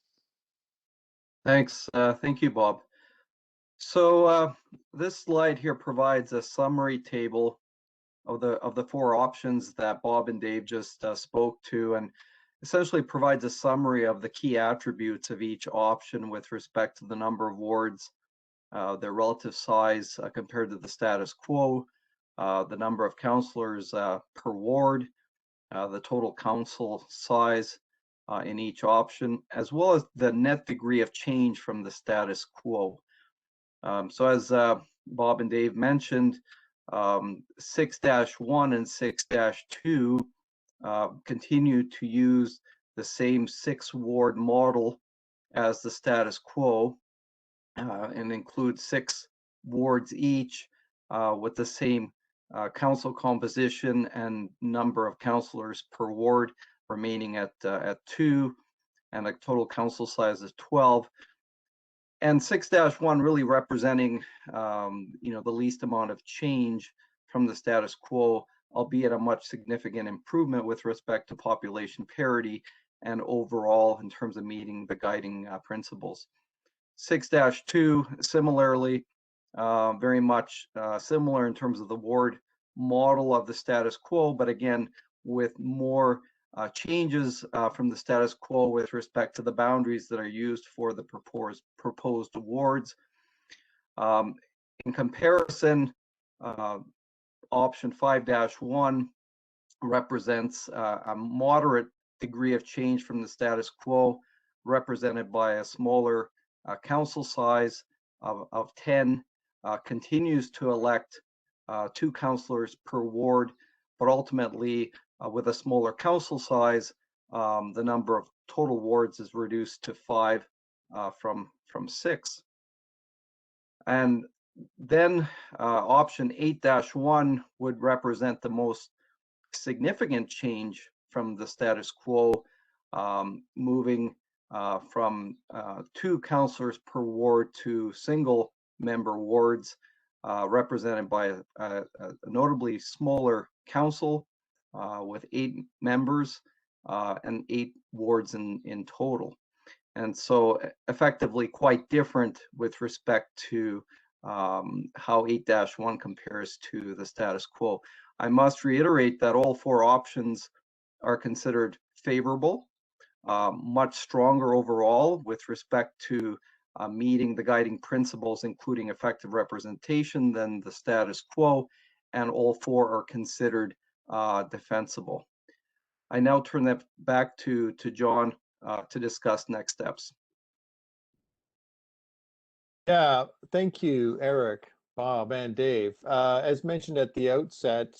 Thanks. Thank you, Bob. So this slide here provides a summary table of the 4 options that Bob and Dave just spoke to, and essentially provides a summary of the key attributes of each option with respect to the number of wards, their relative size compared to the status quo, the number of councillors per ward, the total council size in each option, as well as the net degree of change from the status quo. So as Bob and Dave mentioned, 6-1 and 6-2 continue to use the same 6-ward model as the status quo and include 6 wards each with the same council composition and number of councillors per ward, remaining at 2, and a total council size of 12. And 6-1 really representing, the least amount of change from the status quo, albeit a much significant improvement with respect to population parity and overall in terms of meeting the guiding principles. 6-2, similarly, very much similar in terms of the ward model of the status quo, but again, with more changes from the status quo with respect to the boundaries that are used for the proposed wards. In comparison, option 5-1 represents a moderate degree of change from the status quo, represented by a smaller council size of 10, continues to elect 2 councillors per ward, but ultimately with a smaller council size, the number of total wards is reduced to 5 from 6. And then option 8-1 would represent the most significant change from the status quo, moving from 2 councillors per ward to single member wards, represented by a notably smaller council with 8 members and 8 wards in total. And so effectively quite different with respect to how 8-1 compares to the status quo. I must reiterate that all 4 options are considered favorable, much stronger overall with respect to meeting the guiding principles, including effective representation, than the status quo, and all 4 are considered defensible. I now turn that back to John to discuss next steps. Yeah, thank you, Eric, Bob, and Dave. As mentioned at the outset,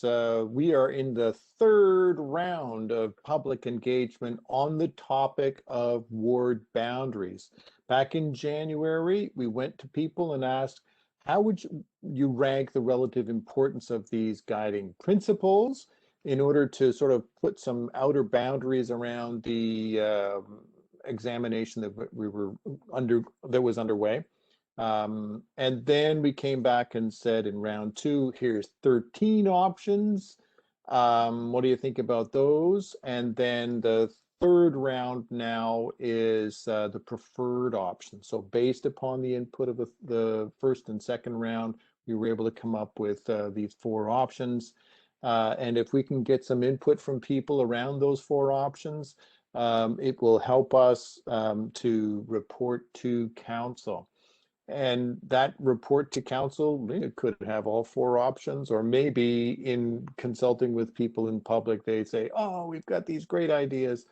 we are in the 3rd round of public engagement on the topic of ward boundaries. Back in January, we went to people and asked, how would you rank the relative importance of these guiding principles in order to sort of put some outer boundaries around the examination that was underway. And then we came back and said in round 2, here's 13 options. What do you think about those? And then the 3rd round now is the preferred option. So based upon the input of the 1st and 2nd round, we were able to come up with these 4 options. And if we can get some input from people around those 4 options, it will help us to report to council. And that report to council, it could have all 4 options, or maybe in consulting with people in public, they say, oh, we've got these great ideas,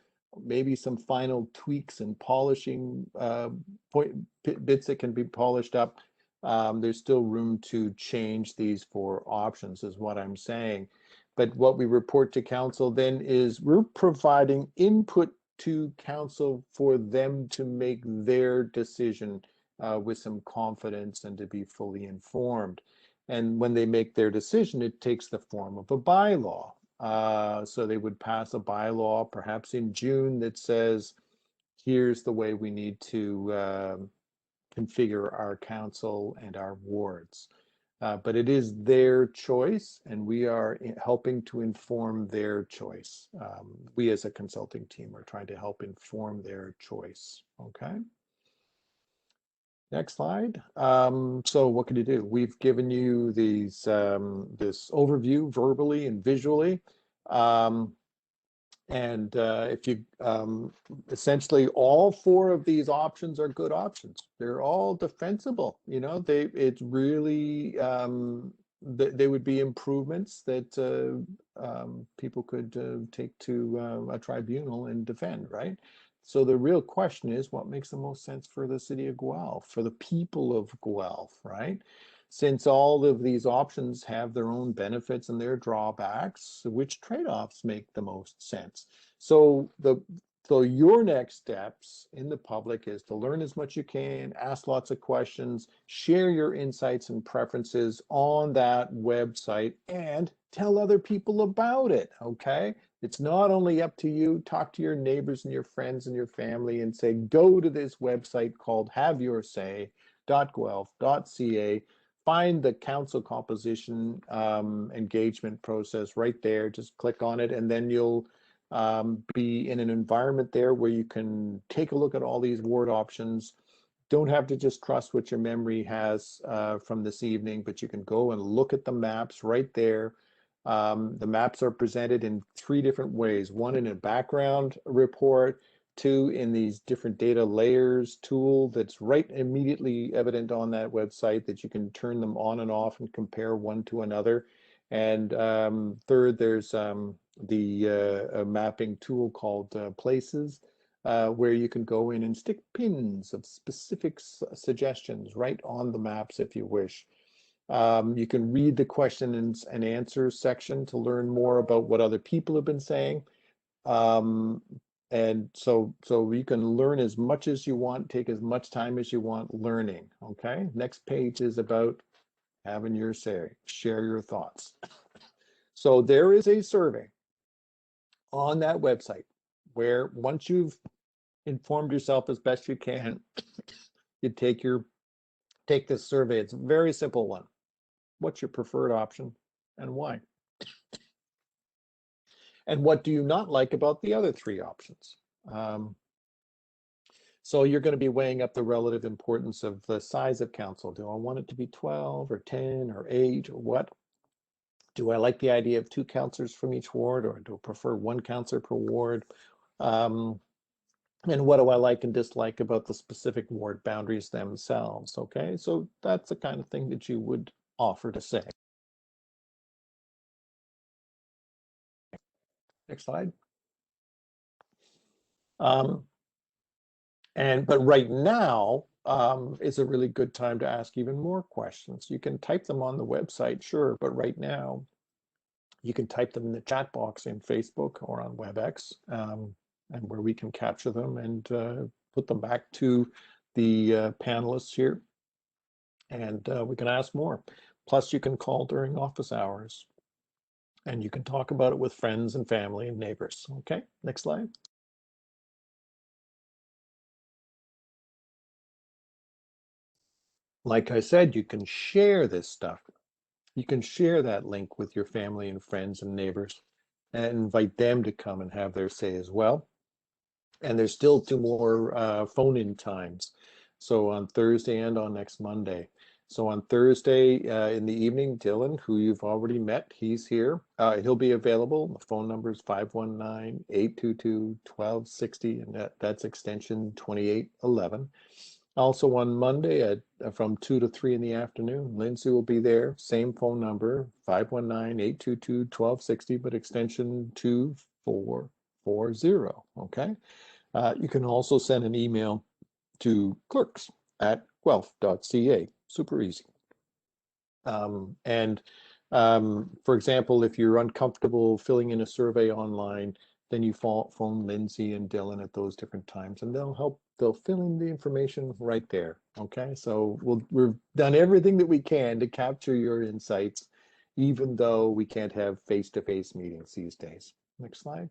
maybe some final tweaks and polishing bits that can be polished up. There's still room to change these 4 options is what I'm saying. But what we report to council then is we're providing input to council for them to make their decision with some confidence and to be fully informed. And when they make their decision, it takes the form of a bylaw. So they would pass a bylaw perhaps in June that says, here's the way we need to configure our council and our wards. But it is their choice, and we are helping to inform their choice. We as a consulting team are trying to help inform their choice, okay? Next slide. So what can you do? We've given you these this overview verbally and visually. If you essentially all four of these options are good options. They're all defensible. You know, it's really they would be improvements that people could take to a tribunal and defend, right? So the real question is, what makes the most sense for the city of Guelph, for the people of Guelph, right? Since all of these options have their own benefits and their drawbacks, which trade-offs make the most sense? So your next steps in the public is to learn as much as you can, ask lots of questions, share your insights and preferences on that website, and tell other people about it, okay? It's not only up to you. Talk to your neighbors and your friends and your family and say, go to this website called haveyoursay.guelph.ca. Find the council composition engagement process right there. Just click on it, and then you'll be in an environment there where you can take a look at all these ward options. Don't have to just trust what your memory has from this evening, but you can go and look at the maps right there. The maps are presented in 3 different ways. 1 in a background report, 2 in these different data layers tool that's right immediately evident on that website that you can turn them on and off and compare one to another. And 3rd, there's the mapping tool called Places, where you can go in and stick pins of specific suggestions right on the maps if you wish. You can read the questions and answers section to learn more about what other people have been saying. And so you can learn as much as you want, take as much time as you want learning, okay? Next page is about having your say, share your thoughts. So there is a survey on that website where once you've informed yourself as best you can, you take this survey. It's a very simple one. What's your preferred option and why? And what do you not like about the other 3 options? So you're going to be weighing up the relative importance of the size of council. Do I want it to be 12 or 10 or 8 or what? Do I like the idea of 2 councillors from each ward, or do I prefer 1 councillor per ward? And what do I like and dislike about the specific ward boundaries themselves? Okay, so that's the kind of thing that you would offer to say. Next slide. But right now is a really good time to ask even more questions. You can type them on the website, sure, but right now you can type them in the chat box in Facebook or on WebEx, and where we can capture them and put them back to the panelists here, and we can ask more. Plus, you can call during office hours, and you can talk about it with friends and family and neighbors. Okay, next slide. Like I said, you can share this stuff. You can share that link with your family and friends and neighbors and invite them to come and have their say as well. And there's still 2 more phone-in times. So on Thursday and on next Monday. So on Thursday in the evening, Dylan, who you've already met, he's here. He'll be available. The phone number is 519-822-1260, and that's extension 2811. Also on Monday from 2 to 3 in the afternoon, Lindsay will be there. Same phone number, 519-822-1260, but extension 2440, okay? You can also send an email to clerks@guelph.ca, super easy. For example, if you're uncomfortable filling in a survey online, then you phone Lindsay and Dylan at those different times, and they'll help they'll fill in the information right there. Okay, so we've done everything that we can to capture your insights, even though we can't have face-to-face meetings these days. Next slide.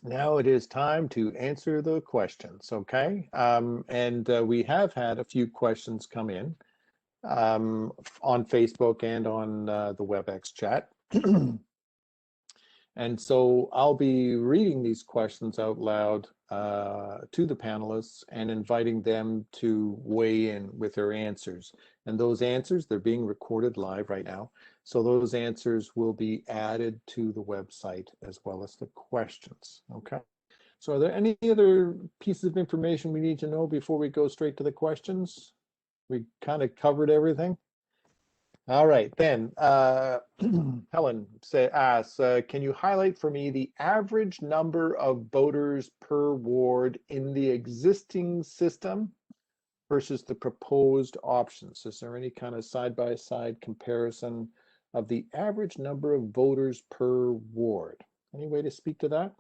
Now it is time to answer the questions, okay? We have had a few questions come in on Facebook and on the WebEx chat. And so I'll be reading these questions out loud to the panelists and inviting them to weigh in with their answers. And those answers, they're being recorded live right now. So those answers will be added to the website as well as the questions, okay? So are there any other pieces of information we need to know before we go straight to the questions? We kind of covered everything. All right, then Helen asks, can you highlight for me the average number of voters per ward in the existing system versus the proposed options? Is there any kind of side-by-side comparison of the average number of voters per ward? Any way to speak to that?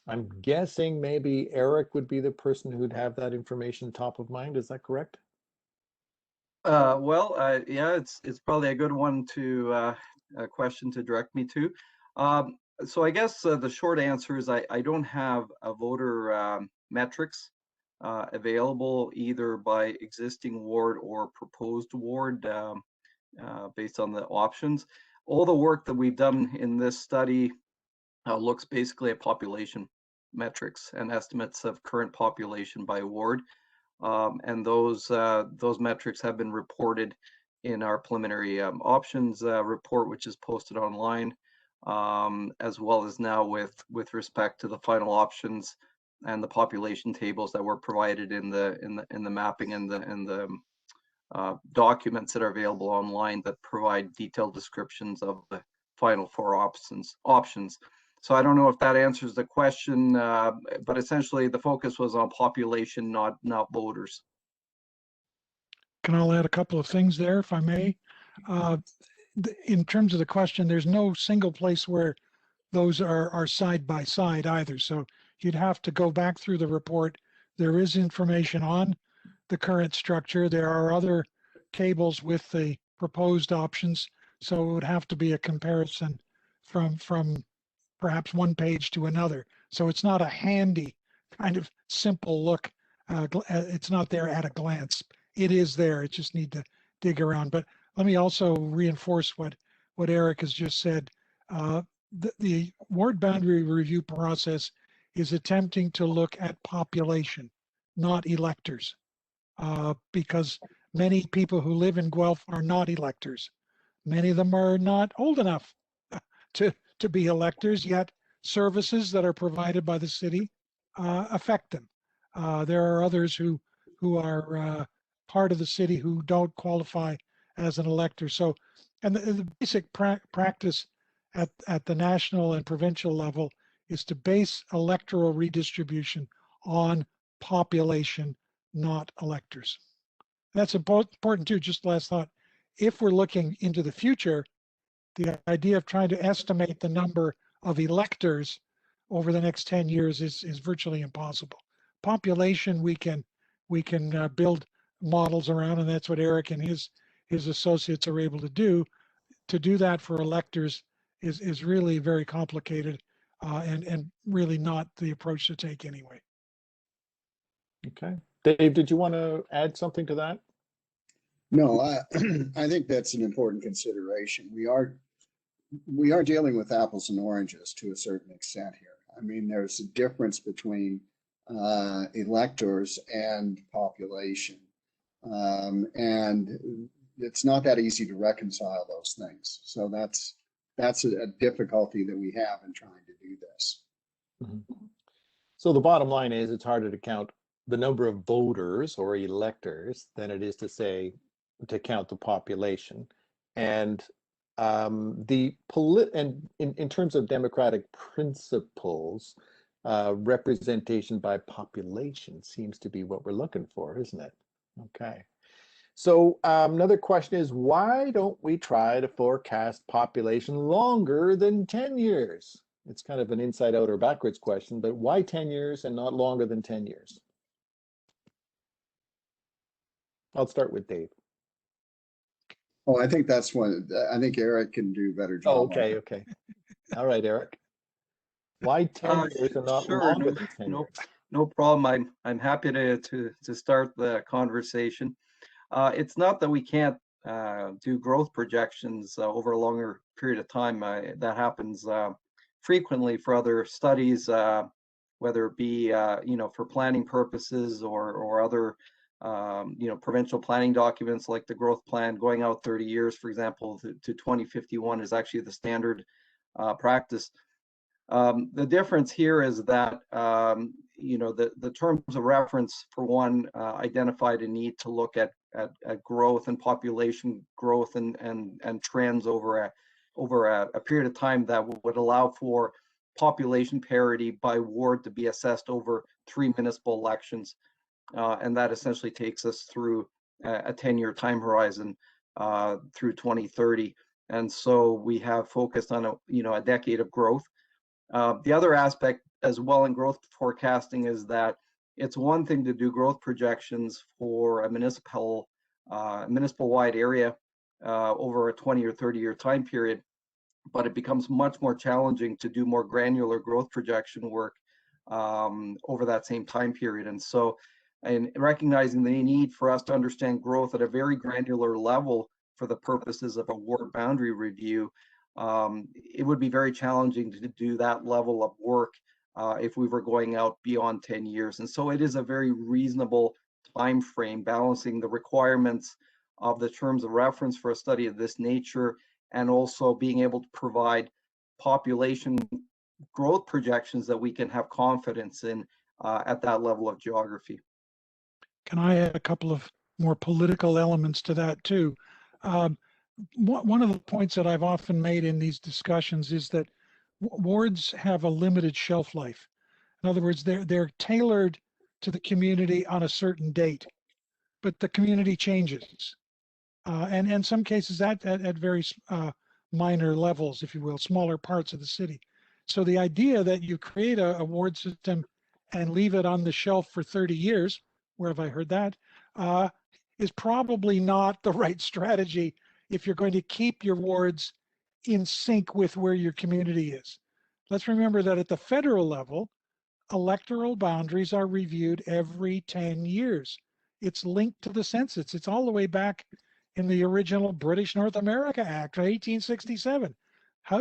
I'm guessing maybe Eric would be the person who'd have that information top of mind. Is that correct? Yeah, it's probably a good one to a question to direct me to. So I guess the short answer is I don't have a voter metrics available either by existing ward or proposed ward based on the options. All the work that we've done in this study looks basically at population metrics and estimates of current population by ward. And those metrics have been reported in our preliminary options report, which is posted online, as well as now with respect to the final options and the population tables that were provided in the mapping and the documents that are available online that provide detailed descriptions of the final four options. So I don't know if that answers the question, but essentially the focus was on population, not voters. Can I add a couple of things there, if I may? In terms of the question, there's no single place where those are side by side either. So you'd have to go back through the report. There is information on the current structure. There are other tables with the proposed options. So it would have to be a comparison from perhaps one page to another. So it's not a handy kind of simple look. It's not there at a glance. It is there. It just need to dig around. But let me also reinforce what Eric has just said. The ward boundary review process is attempting to look at population, not electors, because many people who live in Guelph are not electors. Many of them are not old enough to be electors, yet services that are provided by the city affect them. There are others who are part of the city who don't qualify as an elector. So, and the basic practice at the national and provincial level is to base electoral redistribution on population, not electors. That's important too. Just last thought, if we're looking into the future, the idea of trying to estimate the number of electors over the next 10 years is virtually impossible. Population, we can build models around, and that's what Eric and his associates are able to do. To do that for electors is really very complicated and really not the approach to take anyway. Okay. Dave, did you want to add something to that? No, I think that's an important consideration. We are dealing with apples and oranges to a certain extent here. I mean, there's a difference between electors and population, and it's not that easy to reconcile those things. So that's a difficulty that we have in trying to do this. Mm-hmm. So the bottom line is it's harder to count the number of voters or electors than it is to count the population. And in terms of democratic principles, representation by population seems to be what we're looking for, isn't it? Okay. So another question is, why don't we try to forecast population longer than 10 years? It's kind of an inside out or backwards question, but why 10 years and not longer than 10 years? I'll start with Dave. Oh, I think that's one, I think Eric can do a better job. Oh, on okay, that. okay. All right, Eric. Why 10 years and not Sure, longer than 10 years? no problem. I'm happy to start the conversation. It's not that we can't do growth projections over a longer period of time. That happens frequently for other studies, whether it be for planning purposes or other provincial planning documents like the growth plan going out 30 years, for example, to 2051 is actually the standard practice. The difference here is that the terms of reference, for one, identified a need to look at growth and population growth and trends over a period of time that would allow for population parity by ward to be assessed over 3 municipal elections, and that essentially takes us through a 10-year time horizon through 2030. And so we have focused on a decade of growth. The other aspect as well in growth forecasting is that it's one thing to do growth projections for a municipal-wide area over a 20 or 30-year time period, but it becomes much more challenging to do more granular growth projection work over that same time period. And so, in recognizing the need for us to understand growth at a very granular level for the purposes of a ward boundary review, it would be very challenging to do that level of work if we were going out beyond 10 years. And so it is a very reasonable time frame, balancing the requirements of the terms of reference for a study of this nature, and also being able to provide population growth projections that we can have confidence in at that level of geography. Can I add a couple of more political elements to that too? One of the points that I've often made in these discussions is that wards have a limited shelf life. In other words, they're tailored to the community on a certain date, but the community changes. And in some cases at very minor levels, if you will, smaller parts of the city. So the idea that you create a ward system and leave it on the shelf for 30 years, where have I heard that, is probably not the right strategy if you're going to keep your wards in sync with where your community is. Let's remember that at the federal level, electoral boundaries are reviewed every 10 years. It's linked to the census. It's all the way back in the original British North America Act of 1867.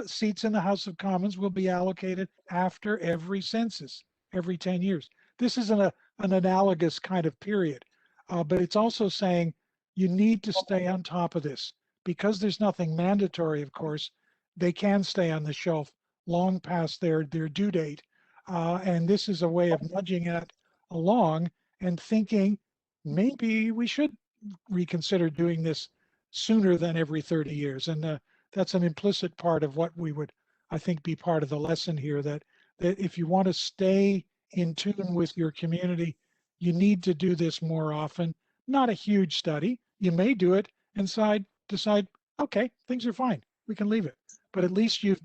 Seats in the House of Commons will be allocated after every census, every 10 years. This is an analogous kind of period, but it's also saying you need to stay on top of this. Because there's nothing mandatory, of course, they can stay on the shelf long past their due date. And this is a way of nudging it along and thinking maybe we should reconsider doing this sooner than every 30 years. And that's an implicit part of what we would, I think, be part of the lesson here, that if you want to stay in tune with your community, you need to do this more often. Not a huge study. You may do it and decide, okay, things are fine. We can leave it. But at least you've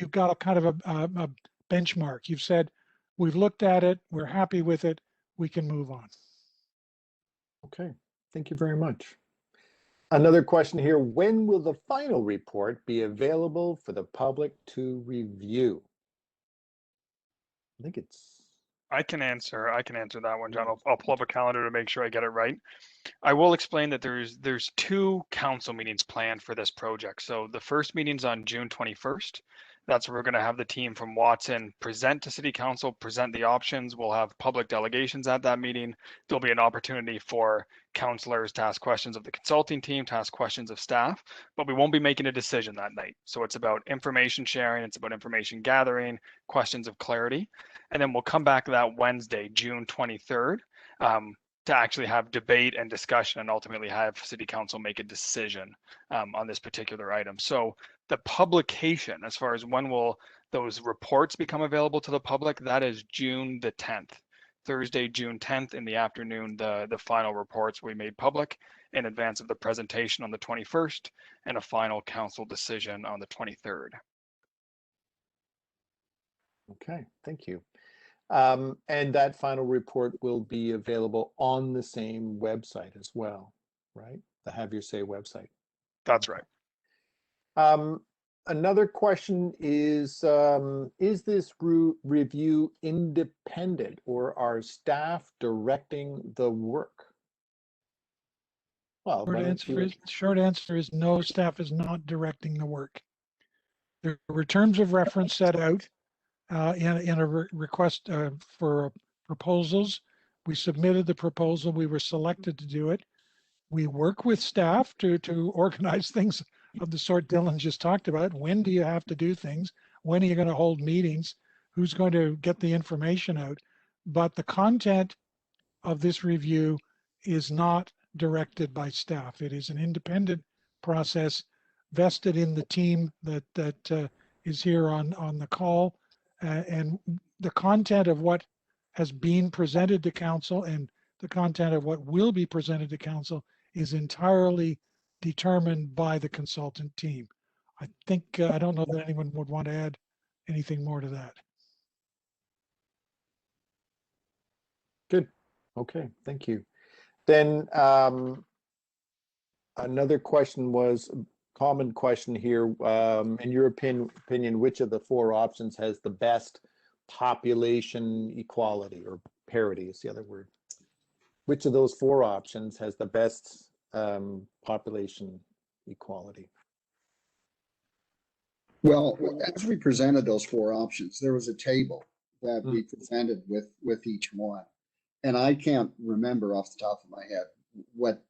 got a kind of a benchmark. You've said, we've looked at it, we're happy with it, we can move on. Okay, thank you very much. Another question here, when will the final report be available for the public to review? I think I can answer that one, John. I'll pull up a calendar to make sure I get it right. I will explain that there's 2 council meetings planned for this project. So the first meeting's on June 21st. That's where we're going to have the team from Watson present to City Council, present the options. We'll have public delegations at that meeting. There'll be an opportunity for councillors to ask questions of the consulting team, to ask questions of staff, but we won't be making a decision that night. So it's about information sharing, it's about information gathering, questions of clarity. And then we'll come back that Wednesday, June 23rd, to actually have debate and discussion and ultimately have City Council make a decision on this particular item. So the publication, as far as when will those reports become available to the public, that is June the 10th. Thursday, June 10th in the afternoon, the final reports will be made public in advance of the presentation on the 21st and a final council decision on the 23rd. Okay, thank you. And that final report will be available on the same website as well, right? The Have Your Say website. That's right. Another question is this review independent, or are staff directing the work? Well, Short answer is no, staff is not directing the work. There were terms of reference set out in a request for proposals. We submitted the proposal. We were selected to do it. We work with staff to organize things of the sort Dylan just talked about. When do you have to do things? When are you going to hold meetings? Who's going to get the information out? But the content of this review is not directed by staff. It is an independent process vested in the team that is here on the call. And the content of what has been presented to council and the content of what will be presented to council is entirely determined by the consultant team. I think, I don't know that anyone would want to add anything more to that. Good. Okay, thank you. Then another question was, common question here, in your opinion, which of the four options has the best population equality, or parity is the other word? Which of those four options has the best population equality? Well, as we presented those four options, there was a table that we presented with each one. And I can't remember off the top of my head what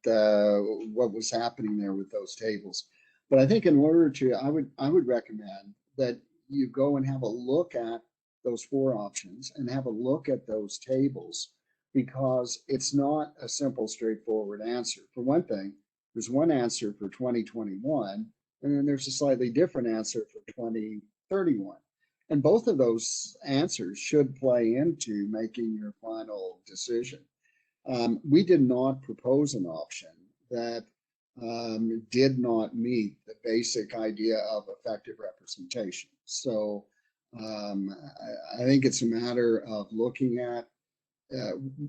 was happening there with those tables. But I think in order to, I would recommend that you go and have a look at those four options and have a look at those tables, because it's not a simple, straightforward answer. For one thing, there's one answer for 2021, and then there's a slightly different answer for 2031. And both of those answers should play into making your final decision. We did not propose an option that did not meet the basic idea of effective representation. So I think it's a matter of looking at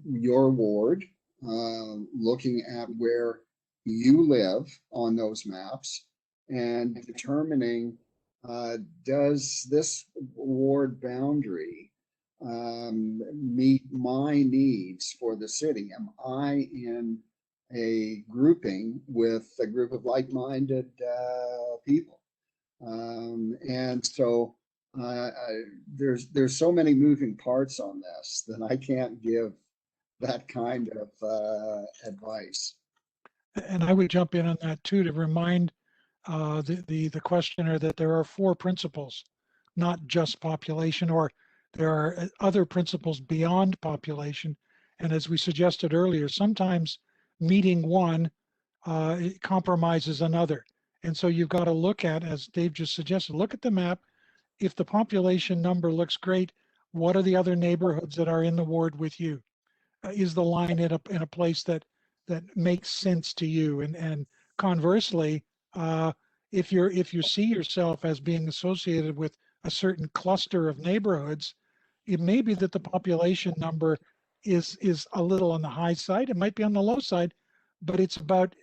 your ward, looking at where you live on those maps, and determining, does this ward boundary meet my needs for the city? Am I in a grouping with a group of like-minded people? And so there's so many moving parts on this that I can't give that kind of advice. And I would jump in on that too, to remind the questioner that there are four principles, not just population, or there are other principles beyond population. And as we suggested earlier, sometimes meeting one it compromises another. And so you've got to look at, as Dave just suggested, look at the map. If the population number looks great, what are the other neighborhoods that are in the ward with you? Is the line in a place that makes sense to you? And conversely, if you see yourself as being associated with a certain cluster of neighborhoods, it may be that the population number is a little on the high side. It might be on the low side, but it's about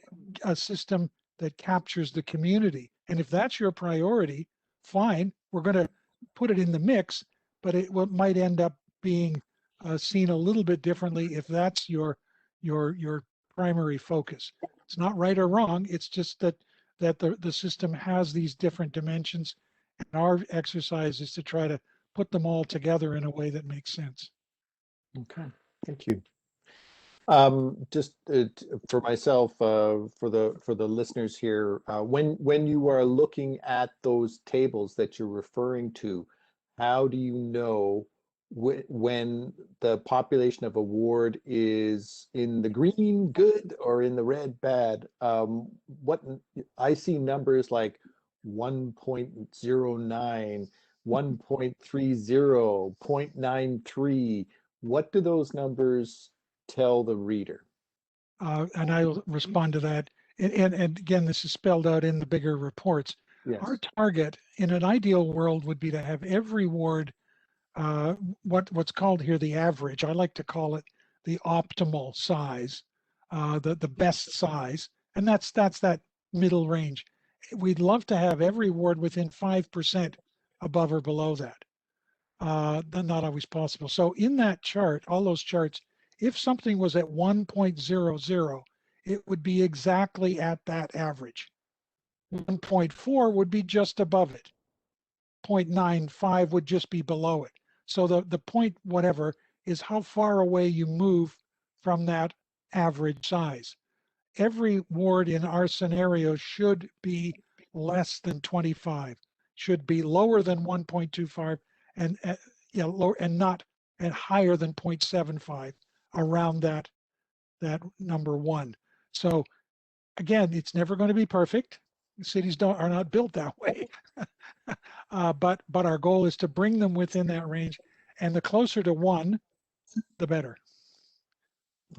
a system that captures the community. And if that's your priority, fine, we're going to put it in the mix, but it might end up being seen a little bit differently if that's your primary focus. It's not right or wrong. It's just that the system has these different dimensions, and our exercise is to try to put them all together in a way that makes sense. Okay, thank you. Just for myself, for the listeners here, when you are looking at those tables that you're referring to, how do you know when the population of a ward is in the green, good, or in the red, bad? What I see numbers like 1.09, 1.30, 0.93. What do those numbers tell the reader? And I'll respond to that. And again, this is spelled out in the bigger reports. Yes. Our target in an ideal world would be to have every ward what's called here the average. I like to call it the optimal size, the best size, and that's that middle range. We'd love to have every ward within 5% above or below that. Not always possible. So in that chart, all those charts, if something was at 1.00, it would be exactly at that average. 1.4 would be just above it. 0.95 would just be below it. So the point whatever is how far away you move from that average size. Every ward in our scenario should be less than 25, should be lower than 1.25 and lower and not and higher than 0.75 around that number one. So again, it's never going to be perfect. Cities are not built that way. But our goal is to bring them within that range, and the closer to one, the better.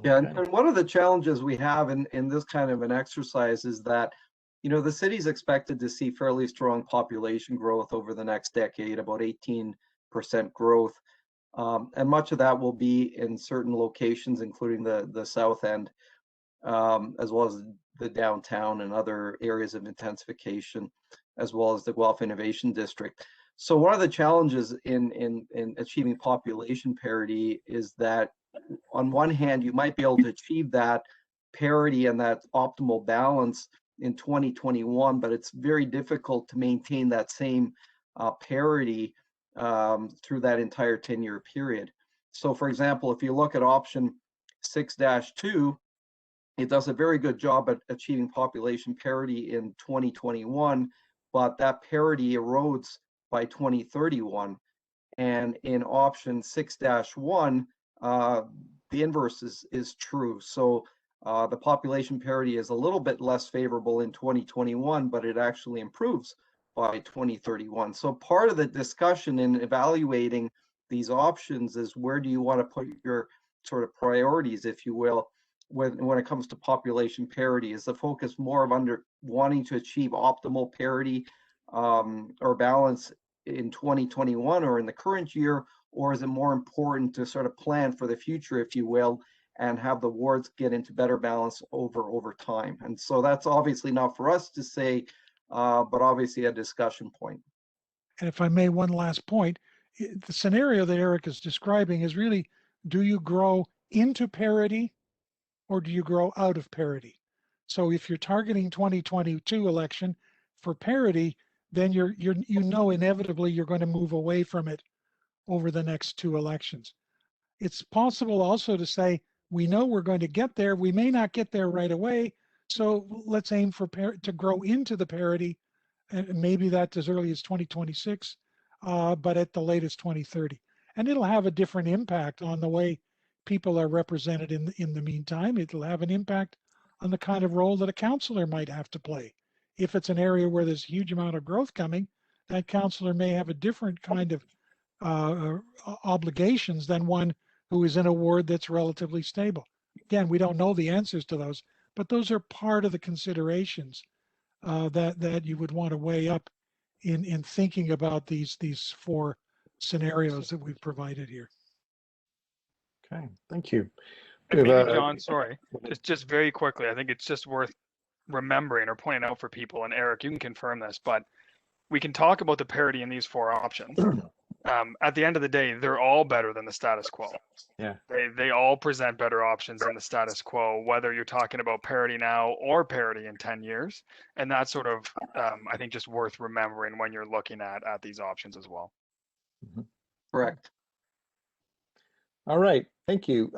Yeah, Okay. and one of the challenges we have in this kind of an exercise is that, the city's expected to see fairly strong population growth over the next decade, about 18% growth. And much of that will be in certain locations, including the south end, as well as the downtown and other areas of intensification, as well as the Guelph Innovation District. So one of the challenges in achieving population parity is that on one hand, you might be able to achieve that parity and that optimal balance in 2021, but it's very difficult to maintain that same parity through that entire 10-year period. So for example, if you look at option 6-2, it does a very good job at achieving population parity in 2021, but that parity erodes by 2031. And in option 6-1, the inverse is true. So the population parity is a little bit less favorable in 2021, but it actually improves by 2031. So part of the discussion in evaluating these options is where do you want to put your sort of priorities, if you will, when it comes to population parity? Is the focus more of wanting to achieve optimal parity or balance in 2021 or in the current year, or is it more important to sort of plan for the future, if you will, and have the wards get into better balance over time? And so that's obviously not for us to say, but obviously a discussion point. And if I may, one last point, the scenario that Eric is describing is really, do you grow into parity or do you grow out of parity? So if you're targeting 2022 election for parity, then inevitably you're going to move away from it over the next two elections. It's possible also to say, we know we're going to get there. We may not get there right away. So let's aim for to grow into the parity, and maybe that's as early as 2026, but at the latest 2030. And it'll have a different impact on the way people are represented in the meantime. It'll have an impact on the kind of role that a councillor might have to play. If it's an area where there's a huge amount of growth coming, that councillor may have a different kind of obligations than one who is in a ward that's relatively stable. Again, we don't know the answers to those, but those are part of the considerations that you would want to weigh up in thinking about these four scenarios that we've provided here. Okay, thank you. And maybe, John, sorry, just very quickly, I think it's just worth remembering or pointing out for people, and Eric, you can confirm this, but we can talk about the parity in these four options. At the end of the day, they're all better than the status quo. Yeah. They all present better options than the status quo, whether you're talking about parity now or parity in 10 years. And that's sort of, I think, just worth remembering when you're looking at these options as well. Mm-hmm. Correct. All right, thank you.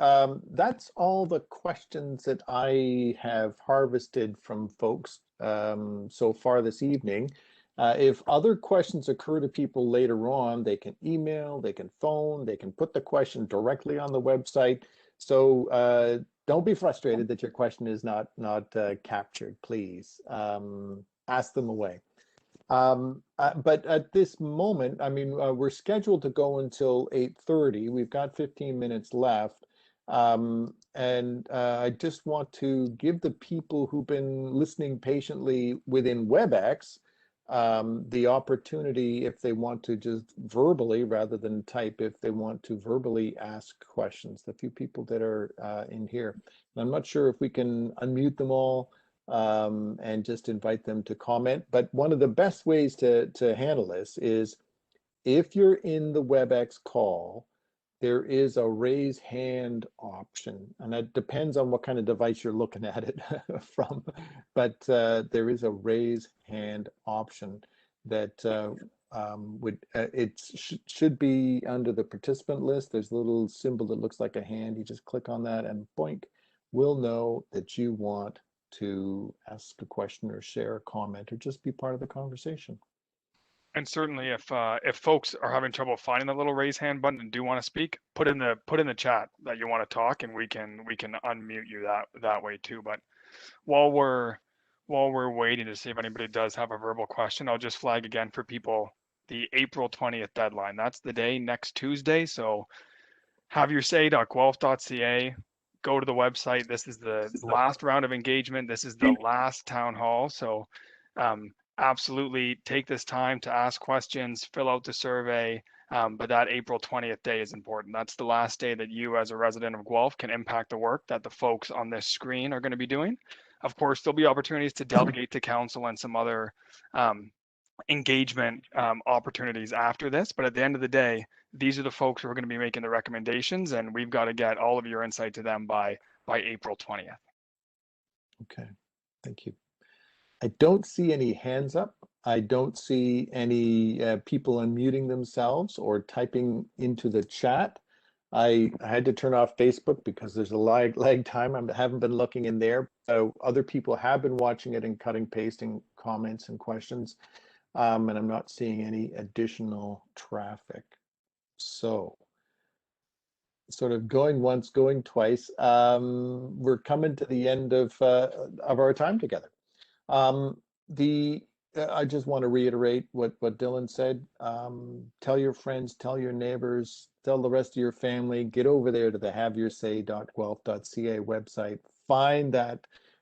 That's all the questions that I have harvested from folks so far this evening. If other questions occur to people later on, they can email, they can phone, they can put the question directly on the website. So don't be frustrated that your question is not captured, please. Ask them away. But at this moment, I mean, we're scheduled to go until 8:30. We've got 15 minutes left. And I just want to give the people who've been listening patiently within WebEx the opportunity, if they want to just verbally rather than type, if they want to verbally ask questions, the few people that are in here. And I'm not sure if we can unmute them all and just invite them to comment, but one of the best ways to handle this is if you're in the WebEx call, there is a raise hand option, and that depends on what kind of device you're looking at it from, but there is a raise hand option that should be under the participant list. There's a little symbol that looks like a hand. You just click on that and boink, we'll know that you want to ask a question or share a comment or just be part of the conversation. And certainly, if folks are having trouble finding the little raise hand button and do want to speak, put in the chat that you want to talk, and we can unmute you that way too. But while we're waiting to see if anybody does have a verbal question, I'll just flag again for people the April 20th deadline. That's the day, next Tuesday. So haveyourSay.guelph.ca. Go to the website. This is the last round of engagement. This is the last town hall. So absolutely take this time to ask questions, fill out the survey, but that April 20th day is important. That's the last day that you as a resident of Guelph can impact the work that the folks on this screen are going to be doing. Of course, there'll be opportunities to delegate to council and some other engagement opportunities after this, but at the end of the day, these are the folks who are going to be making the recommendations, and we've got to get all of your insight to them by April 20th. Okay, thank you. I don't see any hands up. I don't see any people unmuting themselves or typing into the chat. I had to turn off Facebook because there's a lag time. I haven't been looking in there. So other people have been watching it and cutting, pasting comments and questions. And I'm not seeing any additional traffic. So sort of going once, going twice. We're coming to the end of our time together. I just want to reiterate what Dylan said. Tell your friends, tell your neighbors, tell the rest of your family, get over there to the haveyoursay.guelph.ca website, find that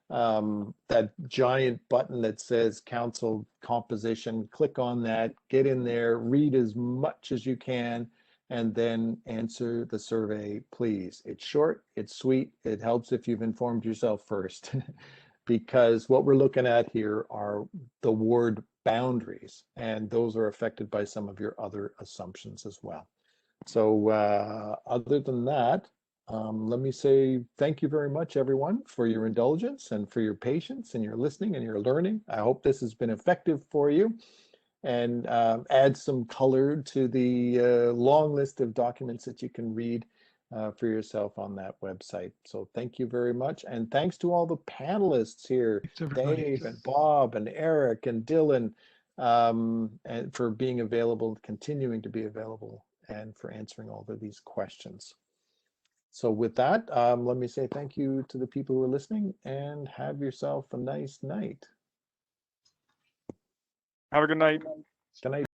that giant button that says council composition, click on that, get in there, read as much as you can, and then answer the survey, please. It's short, it's sweet, it helps if you've informed yourself first. Because what we're looking at here are the ward boundaries, and those are affected by some of your other assumptions as well. So other than that, let me say thank you very much, everyone, for your indulgence and for your patience and your listening and your learning. I hope this has been effective for you and add some color to the long list of documents that you can read for yourself on that website. So thank you very much. And thanks to all the panelists here, Dave and Bob and Eric and Dylan, and for being available, continuing to be available, and for answering all of these questions. So with that, let me say thank you to the people who are listening, and have yourself a nice night. Have a good night. Good night.